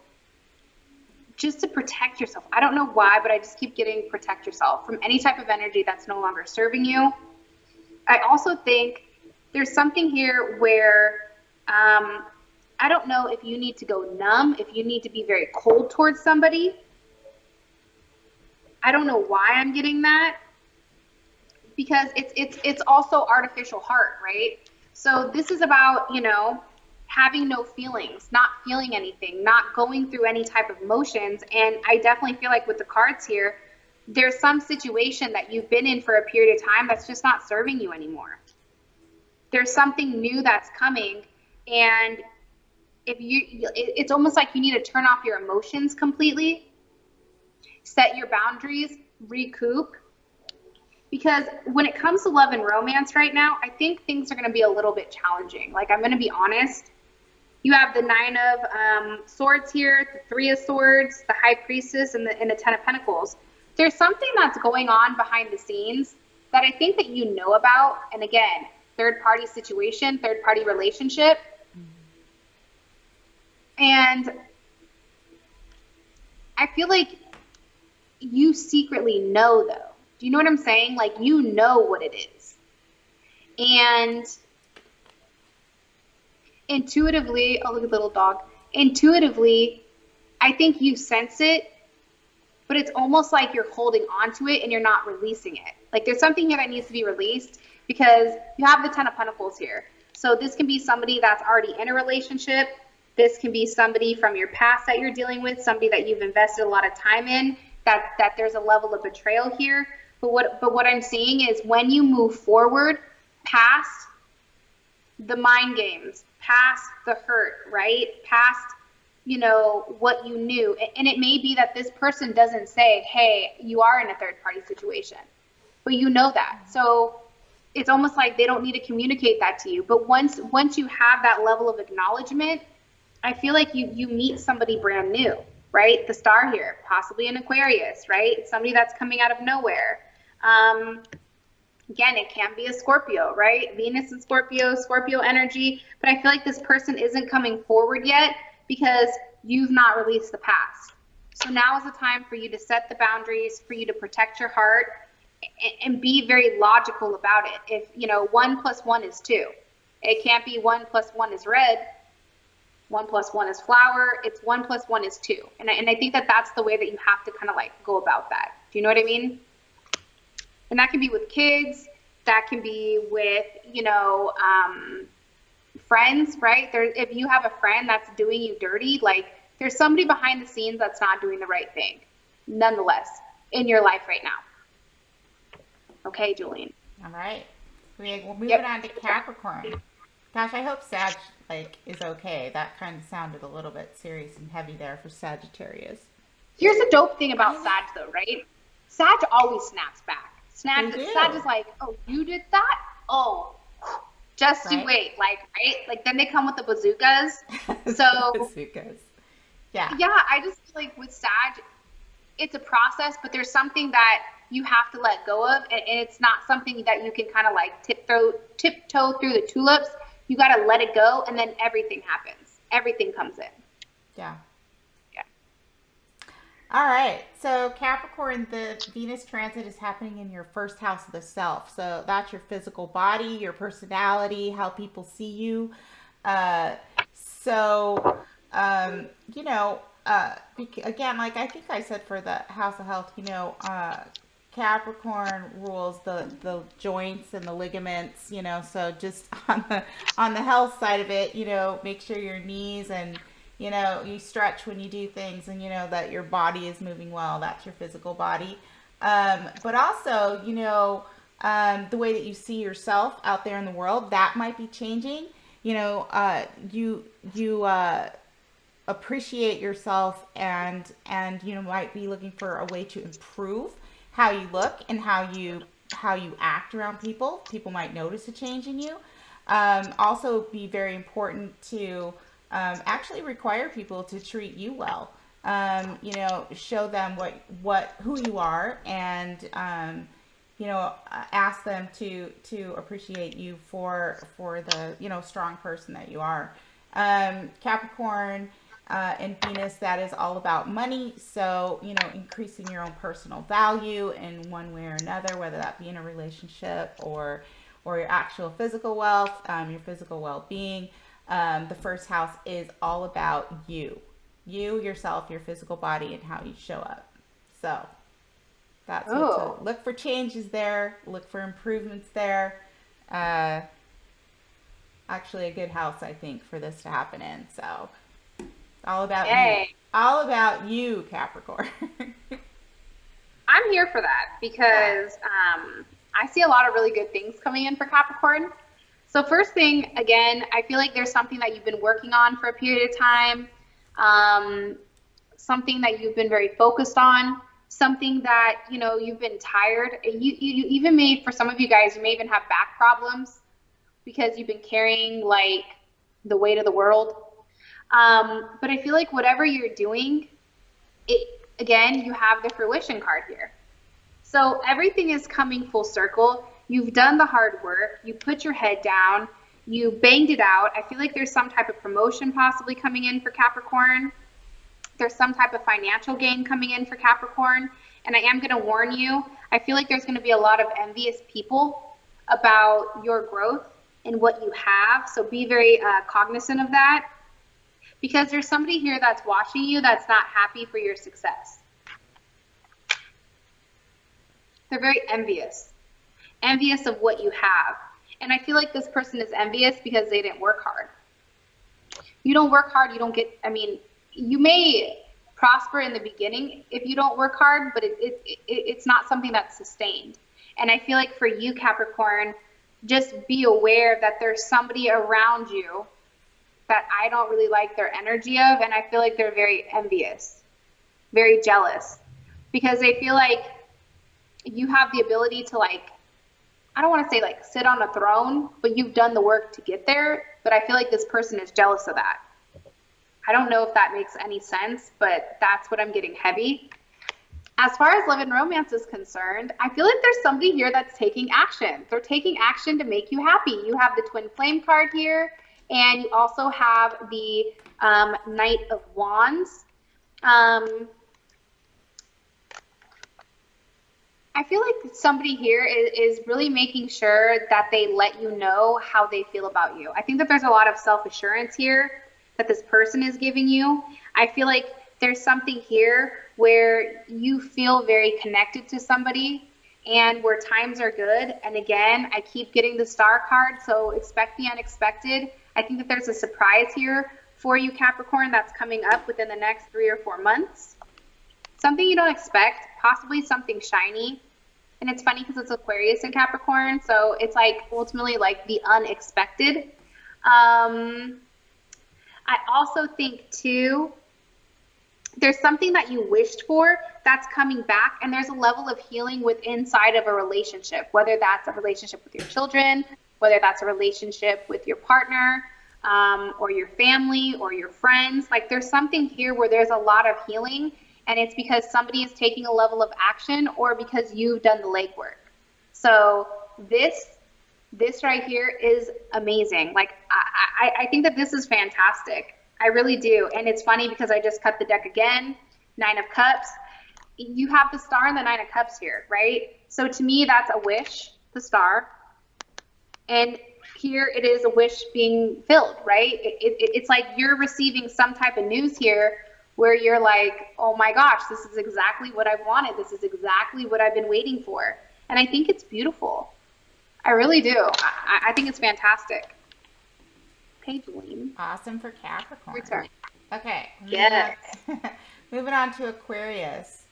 B: just to protect yourself. I don't know why, but I just keep getting protect yourself from any type of energy that's no longer serving you. I also think there's something here where I don't know if you need to go numb, if you need to be very cold towards somebody. I don't know why I'm getting that, because it's also artificial heart, right? So this is about, you know, having no feelings, not feeling anything, not going through any type of emotions. And I definitely feel like with the cards here, there's some situation that you've been in for a period of time that's just not serving you anymore. There's something new that's coming, and it's almost like you need to turn off your emotions completely, set your boundaries, recoup. Because when it comes to love and romance right now, I think things are going to be a little bit challenging. Like, I'm going to be honest. You have the 9 of Swords here, the 3 of Swords, the High Priestess, and the 10 of Pentacles. There's something that's going on behind the scenes that I think that you know about. And again, third-party situation, third-party relationship. And I feel like you secretly know, though. Do you know what I'm saying? Like, you know what it is. And intuitively, oh, look at the little dog. Intuitively, I think you sense it, but it's almost like you're holding on to it and you're not releasing it. Like, there's something here that needs to be released, because you have the 10 of Pentacles here. So this can be somebody that's already in a relationship. This can be somebody from your past that you're dealing with, somebody that you've invested a lot of time in, that there's a level of betrayal here. But what I'm seeing is when you move forward past the mind games, past the hurt, right? Past, you know, what you knew. And it may be that this person doesn't say, hey, you are in a third party situation, but you know that. So it's almost like they don't need to communicate that to you. But once you have that level of acknowledgement, I feel like you meet somebody brand new, right? The star here, possibly an Aquarius, right? Somebody that's coming out of nowhere. Again, it can be a Scorpio, right? Venus and Scorpio energy. But I feel like this person isn't coming forward yet because you've not released the past. So now is the time for you to set the boundaries, for you to protect your heart, and be very logical about it. If, you know, 1 + 1 is 2. It can't be 1 + 1 is red. 1 + 1 is flower. It's 1 + 1 is 2. And I think that that's the way that you have to kind of like go about that. Do you know what I mean? And that can be with kids. That can be with, you know, friends, right? If you have a friend that's doing you dirty, like, there's somebody behind the scenes that's not doing the right thing, nonetheless, in your life right now. Okay, Julian.
A: All right. We're moving on to Capricorn. Gosh, I hope Sag, like, is okay. That kind of sounded a little bit serious and heavy there for Sagittarius.
B: Here's the dope thing about Sag, though, right? Sag always snaps back. Sag is like, oh, you did that? Oh, just you wait. Like, right? Like, then they come with the bazookas. So,
A: bazookas. Yeah.
B: Yeah, I just feel like with Sag, it's a process, but there's something that you have to let go of, and it's not something that you can kind of like tiptoe through the tulips. You got to let it go, and then everything happens. Everything comes in.
A: Yeah.
B: Yeah.
A: All right. So Capricorn, the Venus transit is happening in your first house of the self. So that's your physical body, your personality, how people see you. You know, again, like I think I said for the house of health, you know, Capricorn rules the joints and the ligaments, you know, so just on the health side of it, you know, make sure your knees and You know, you stretch when you do things, and you know that your body is moving well. That's your physical body. But also, you know, the way that you see yourself out there in the world, that might be changing. You know, you appreciate yourself, and you know, might be looking for a way to improve how you look and how you act around people. People might notice a change in you. Also be very important to actually require people to treat you well. You know, show them who you are, and you know, ask them to appreciate you for the, you know, strong person that you are. Capricorn and Venus, that is all about money. So, you know, increasing your own personal value in one way or another, whether that be in a relationship or your actual physical wealth, your physical well-being. The first house is all about you yourself, your physical body, and how you show up. So that's what to look for changes there, look for improvements there. Actually, a good house, I think, for this to happen in. So all about you. All about you, Capricorn.
B: I'm here for that because I see a lot of really good things coming in for Capricorn. So first thing, again, I feel like there's something that you've been working on for a period of time, something that you've been very focused on, something that, you know, you've been tired. You even may, for some of you guys, you may even have back problems because you've been carrying like the weight of the world. But I feel like whatever you're doing, again, you have the fruition card here. So everything is coming full circle. You've done the hard work. You put your head down. You banged it out. I feel like there's some type of promotion possibly coming in for Capricorn. There's some type of financial gain coming in for Capricorn. And I am going to warn you, I feel like there's going to be a lot of envious people about your growth and what you have. So be very cognizant of that, because there's somebody here that's watching you that's not happy for your success. They're very envious of what you have. And I feel like this person is envious because they didn't work hard. You don't work hard, you don't get, I mean, you may prosper in the beginning if you don't work hard, but it's not something that's sustained. And I feel like for you, Capricorn, just be aware that there's somebody around you that I don't really like their energy of, and I feel like they're very envious, very jealous, because they feel like you have the ability to, like, I don't want to say like sit on a throne, but you've done the work to get there. But I feel like this person is jealous of that. I don't know if that makes any sense, but that's what I'm getting heavy. As far as love and romance is concerned, I feel like there's somebody here that's taking action. They're taking action to make you happy. You have the twin flame card here, and you also have the Knight of Wands. I feel like somebody here is really making sure that they let you know how they feel about you. I think that there's a lot of self-assurance here that this person is giving you. I feel like there's something here where you feel very connected to somebody and where times are good. And again, I keep getting the Star card, so expect the unexpected. I think that there's a surprise here for you, Capricorn, that's coming up within the next 3 or 4 months. Something you don't expect, possibly something shiny. And it's funny because it's Aquarius and Capricorn, so it's like ultimately like the unexpected. I also think too, there's something that you wished for that's coming back, and there's a level of healing within inside of a relationship, whether that's a relationship with your children, whether that's a relationship with your partner, or your family or your friends. Like there's something here where there's a lot of healing, and it's because somebody is taking a level of action or because you've done the legwork. So this right here is amazing. Like I think that this is fantastic. I really do. And it's funny because I just cut the deck again, 9 of Cups. You have the Star and the 9 of Cups here, right? So to me, that's a wish, the Star. And here it is a wish being filled, right? It's like you're receiving some type of news here where you're like, oh my gosh, this is exactly what I've wanted. This is exactly what I've been waiting for. And I think it's beautiful. I really do. I think it's fantastic. Okay, Julie.
A: Awesome for Capricorn.
B: Return.
A: Okay.
B: Yes.
A: Moving on to Aquarius.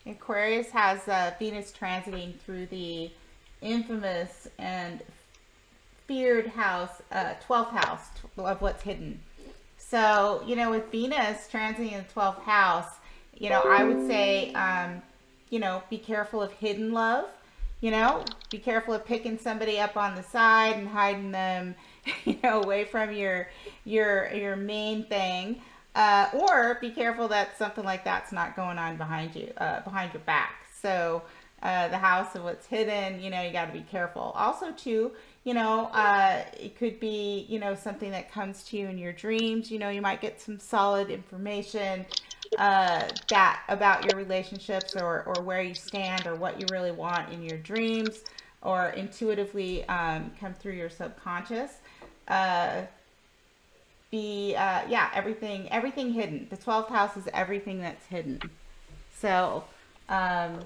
A: Aquarius has Venus transiting through the infamous and feared house, 12th house of what's hidden. So, with Venus transiting in the 12th house, I would say, be careful of hidden love. Be careful of picking somebody up on the side and hiding them, away from your main thing. Or be careful that something like that's not going on behind you, behind your back. So, the house of what's hidden, you got to be careful. Also, too, it could be, something that comes to you in your dreams. You might get some solid information that about your relationships, or where you stand, or what you really want in your dreams, or intuitively come through your subconscious. Everything hidden. The 12th house is everything that's hidden. So,
B: And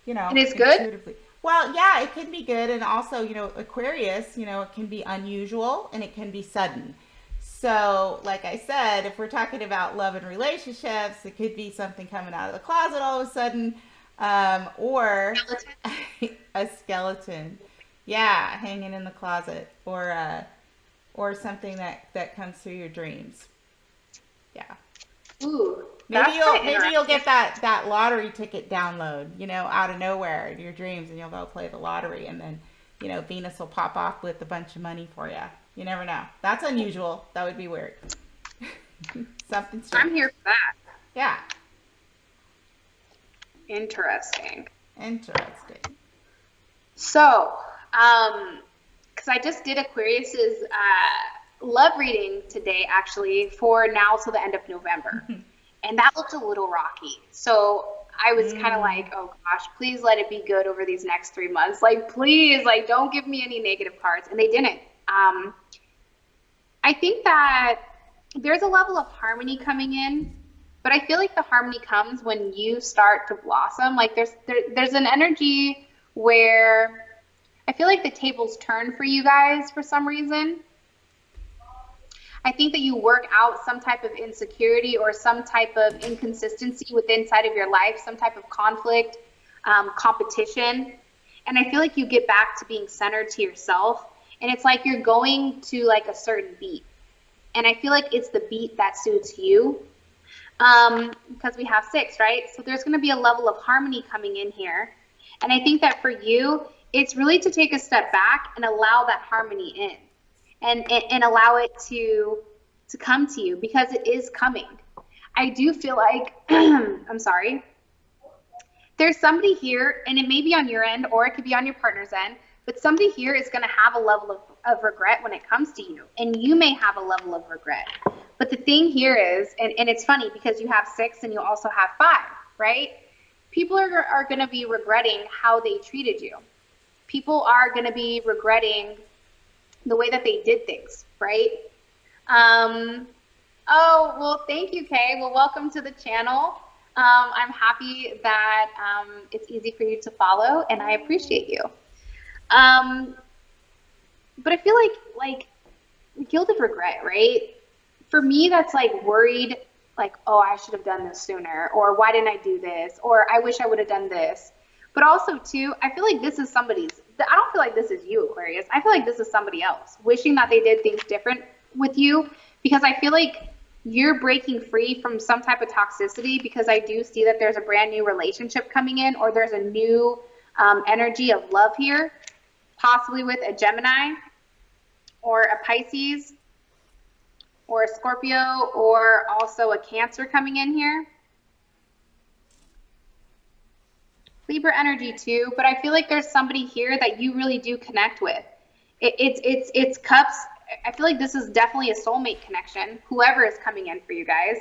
B: it's good?
A: intuitively. Well, yeah, it can be good. And also, Aquarius, it can be unusual and it can be sudden. So, like I said, if we're talking about love and relationships, it could be something coming out of the closet all of a sudden, or a skeleton. Yeah, hanging in the closet, or something that comes through your dreams. Yeah.
B: Ooh,
A: Maybe
B: that's
A: you'll
B: kind of
A: maybe you'll
B: interesting.
A: get that lottery ticket download, out of nowhere in your dreams, and you'll go play the lottery, and then, Venus will pop off with a bunch of money for you. You never know. That's unusual. That would be weird. Something
B: I'm
A: strange.
B: here for that.
A: Yeah.
B: Interesting.
A: Interesting.
B: So, because I just did Aquarius's love reading today, actually, for now till the end of November, and that looked a little rocky. So I was kind of like, oh gosh, please let it be good over these next 3 months. Like, please, like, don't give me any negative cards, and they didn't. I think that there's a level of harmony coming in, but I feel like the harmony comes when you start to blossom. Like there's an energy where I feel like the tables turn for you guys for some reason. I think that you work out some type of insecurity or some type of inconsistency within inside of your life, some type of conflict, competition. And I feel like you get back to being centered to yourself. And it's like you're going to like a certain beat. And I feel like it's the beat that suits you. Because we have 6, right? So there's going to be a level of harmony coming in here. And I think that for you, it's really to take a step back and allow that harmony in. And allow it to come to you, because it is coming. I do feel like, I'm sorry, there's somebody here, and it may be on your end or it could be on your partner's end, but somebody here is going to have a level of regret when it comes to you, and you may have a level of regret. But the thing here is, and it's funny because you have 6 and you also have 5, right? People are going to be regretting how they treated you. People are going to be regretting the way that they did things, right? Oh, well, thank you, Kay. Well, welcome to the channel. I'm happy that it's easy for you to follow, and I appreciate you. But I feel like guilt of regret, right? For me, that's like worried, like, oh, I should have done this sooner, or why didn't I do this, or I wish I would have done this. But also, too, I feel like this is I don't feel like this is you, Aquarius. I feel like this is somebody else wishing that they did things different with you, because I feel like you're breaking free from some type of toxicity, because I do see that there's a brand new relationship coming in, or there's a new energy of love here, possibly with a Gemini or a Pisces or a Scorpio, or also a Cancer coming in here. Libra energy too, but I feel like there's somebody here that you really do connect with. It's cups. I feel like this is definitely a soulmate connection, whoever is coming in for you guys,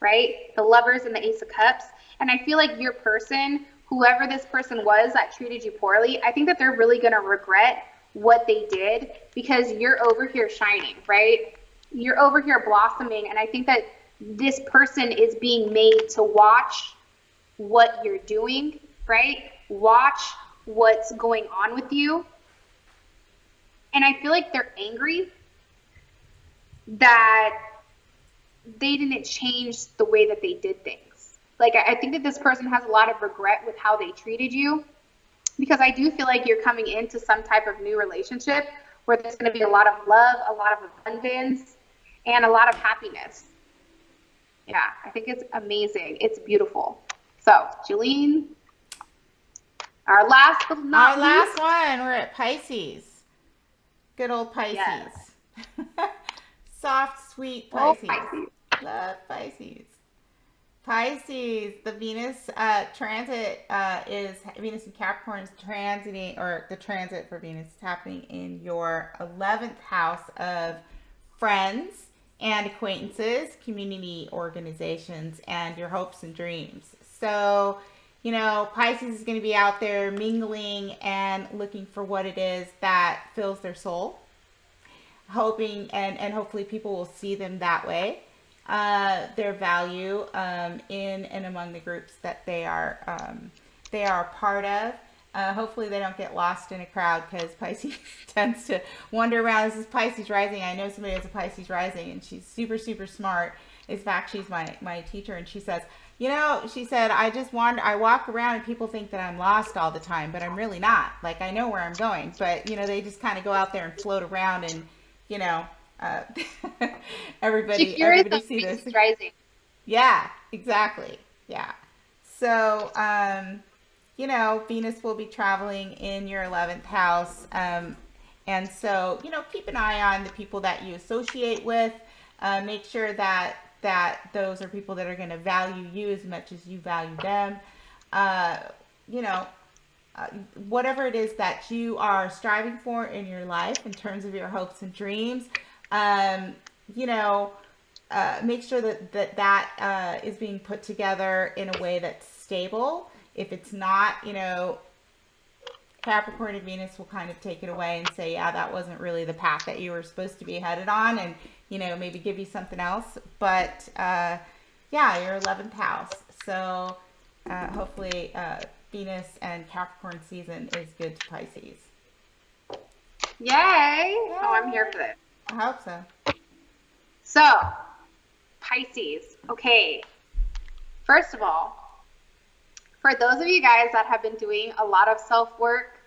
B: right? The Lovers and the Ace of Cups. And I feel like your person, whoever this person was that treated you poorly, I think that they're really going to regret what they did, because you're over here shining, right? You're over here blossoming. And I think that this person is being made to watch what you're doing, right? Watch what's going on with you. And I feel like they're angry that they didn't change the way that they did things. Like, I think that this person has a lot of regret with how they treated you, because I do feel like you're coming into some type of new relationship where there's going to be a lot of love, a lot of abundance, and a lot of happiness. Yeah, I think it's amazing. It's beautiful. So, Jolene, our last but not
A: Our last one, we're at Pisces. Good old Pisces.
B: Yes.
A: Soft, sweet Pisces.
B: Pisces.
A: Love Pisces. Pisces, the Venus transit is Venus and Capricorn is transiting, or the transit for Venus is happening in your 11th house of friends and acquaintances, community organizations, and your hopes and dreams. So, you know, Pisces is going to be out there mingling and looking for what it is that fills their soul, hoping and hopefully people will see them that way. Their value in and among the groups that they are part of. Hopefully they don't get lost in a crowd, because Pisces tends to wander around. This is Pisces rising. I know somebody has a Pisces rising, and she's super, super smart. In fact, she's my teacher, and she says, you know, she said, I walk around and people think that I'm lost all the time, but I'm really not. Like, I know where I'm going, but, you know, they just kind of go out there and float around, and, you know, everybody see this.
B: Rising.
A: Yeah, exactly. Yeah. So, you know, Venus will be traveling in your 11th house. And so, you know, keep an eye on the people that you associate with. Make sure that those are people that are going to value you as much as you value them. You know, whatever it is that you are striving for in your life in terms of your hopes and dreams, you know, make sure that is being put together in a way that's stable. If it's not, you know, Capricorn and Venus will kind of take it away and say, yeah, that wasn't really the path that you were supposed to be headed on, and, you know, maybe give you something else. But, yeah, your 11th house. So, hopefully, Venus and Capricorn season is good to Pisces.
B: Yay! Oh, I'm here for this.
A: I hope so.
B: So, Pisces. Okay. First of all, for those of you guys that have been doing a lot of self-work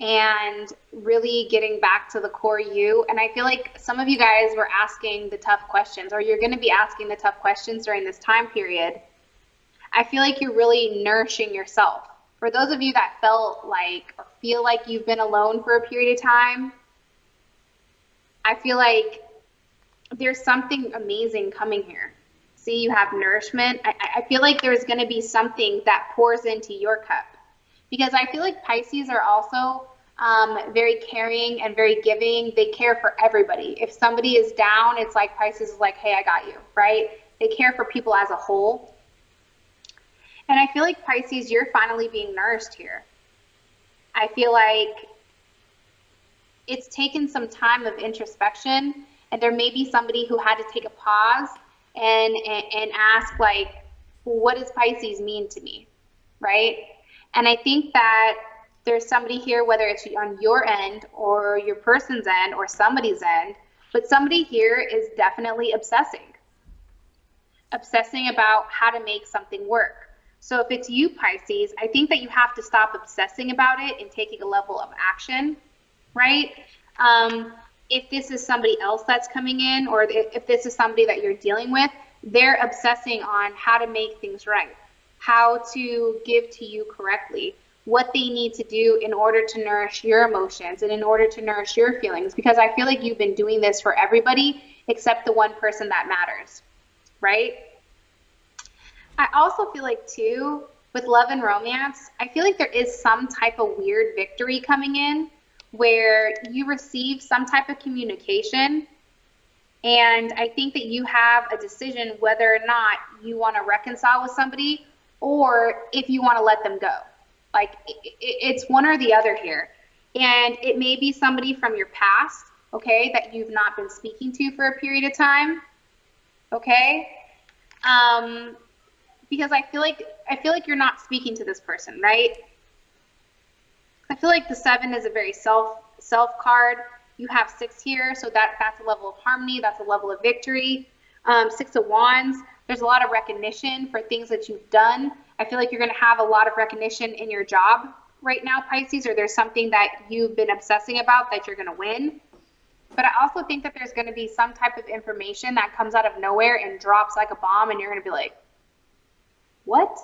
B: and really getting back to the core you, and I feel like some of you guys were asking the tough questions, or you're going to be asking the tough questions during this time period, I feel like you're really nourishing yourself. For those of you that felt like or feel like you've been alone for a period of time, I feel like there's something amazing coming here. See, you have nourishment. I feel like there's going to be something that pours into your cup, because I feel like Pisces are also very caring and very giving. They care for everybody. If somebody is down, it's like Pisces is like, hey, I got you, right? They care for people as a whole. And I feel like Pisces, you're finally being nourished here. I feel like it's taken some time of introspection, and there may be somebody who had to take a pause and ask, like, what does Pisces mean to me, right? And I think that there's somebody here, whether it's on your end or your person's end or somebody's end, but somebody here is definitely obsessing about how to make something work. So if it's you, Pisces, I think that you have to stop obsessing about it and taking a level of action, right? If this is somebody else that's coming in, or if this is somebody that you're dealing with, they're obsessing on how to make things right, how to give to you correctly, what they need to do in order to nourish your emotions and in order to nourish your feelings, because I feel like you've been doing this for everybody except the one person that matters, right? I also feel like, too, with love and romance, I feel like there is some type of weird victory coming in where you receive some type of communication, and I think that you have a decision whether or not you want to reconcile with somebody or if you want to let them go. Like, it's one or the other here. And it may be somebody from your past, okay, that you've not been speaking to for a period of time, okay? Because I feel like you're not speaking to this person, right? I feel like the 7 is a very self card. You have 6 here, so that's a level of harmony. That's a level of victory. Six of Wands, there's a lot of recognition for things that you've done. I feel like you're going to have a lot of recognition in your job right now, Pisces, or there's something that you've been obsessing about that you're going to win. But I also think that there's going to be some type of information that comes out of nowhere and drops like a bomb, and you're going to be like, what?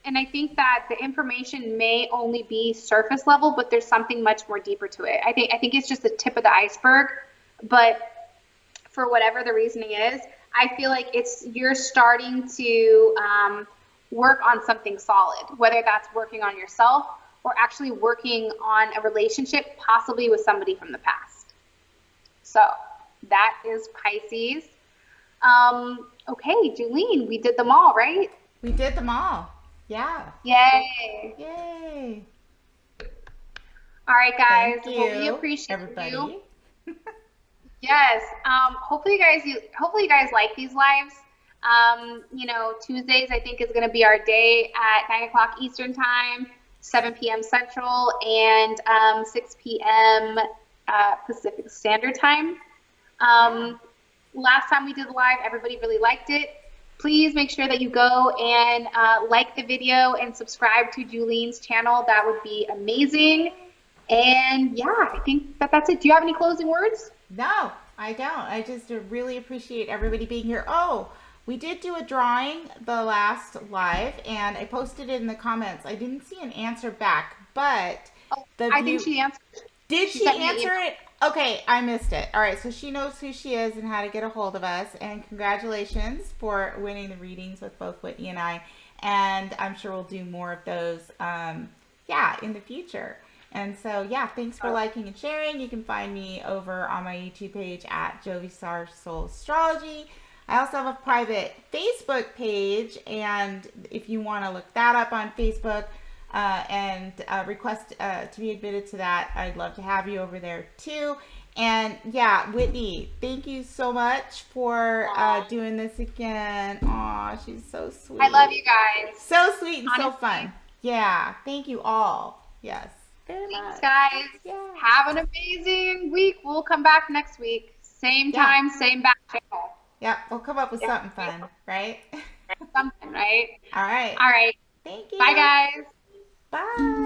B: And I think that the information may only be surface level, but there's something much more deeper to it. I think it's just the tip of the iceberg, but for whatever the reasoning is, I feel like you're starting to work on something solid, whether that's working on yourself or actually working on a relationship, possibly with somebody from the past. So that is Pisces. Okay, Julene, we did them all, right?
A: We did them all. Yeah.
B: Yay.
A: Yay.
B: All right, guys.
A: Thank you,
B: well, we appreciate
A: everybody.
B: You. Yes. Hopefully you guys like these lives. Tuesdays I think is going to be our day at 9 o'clock Eastern time, 7 p.m. Central, and 6 p.m. Pacific Standard Time. Last time we did the live, everybody really liked it. Please make sure that you go and like the video and subscribe to Julene's channel. That would be amazing. And yeah, I think that's it. Do you have any closing words?
A: No, I don't. I just really appreciate everybody being here. Oh, we did do a drawing the last live, and I posted it in the comments. I didn't see an answer back, but
B: I think she answered.
A: Did she answer it? Okay, I missed it. All right, so she knows who she is and how to get a hold of us. And congratulations for winning the readings with both Whitney and I. And I'm sure we'll do more of those, in the future. And so, thanks for liking and sharing. You can find me over on my YouTube page at Jovistar Soul Astrology. I also have a private Facebook page, and if you want to look that up on Facebook, and request to be admitted to that, I'd love to have you over there too. And Whitney, thank you so much for doing this again. Aw, she's so sweet.
B: I love you guys.
A: So sweet and so fun. Yeah, thank you all. Yes.
B: Thanks, guys. Yeah. Have an amazing week. We'll come back next week. Same time, same back channel.
A: Yep, we'll come up with something fun, right?
B: Something, right?
A: All right.
B: All right.
A: Thank you.
B: Bye, guys.
A: Bye.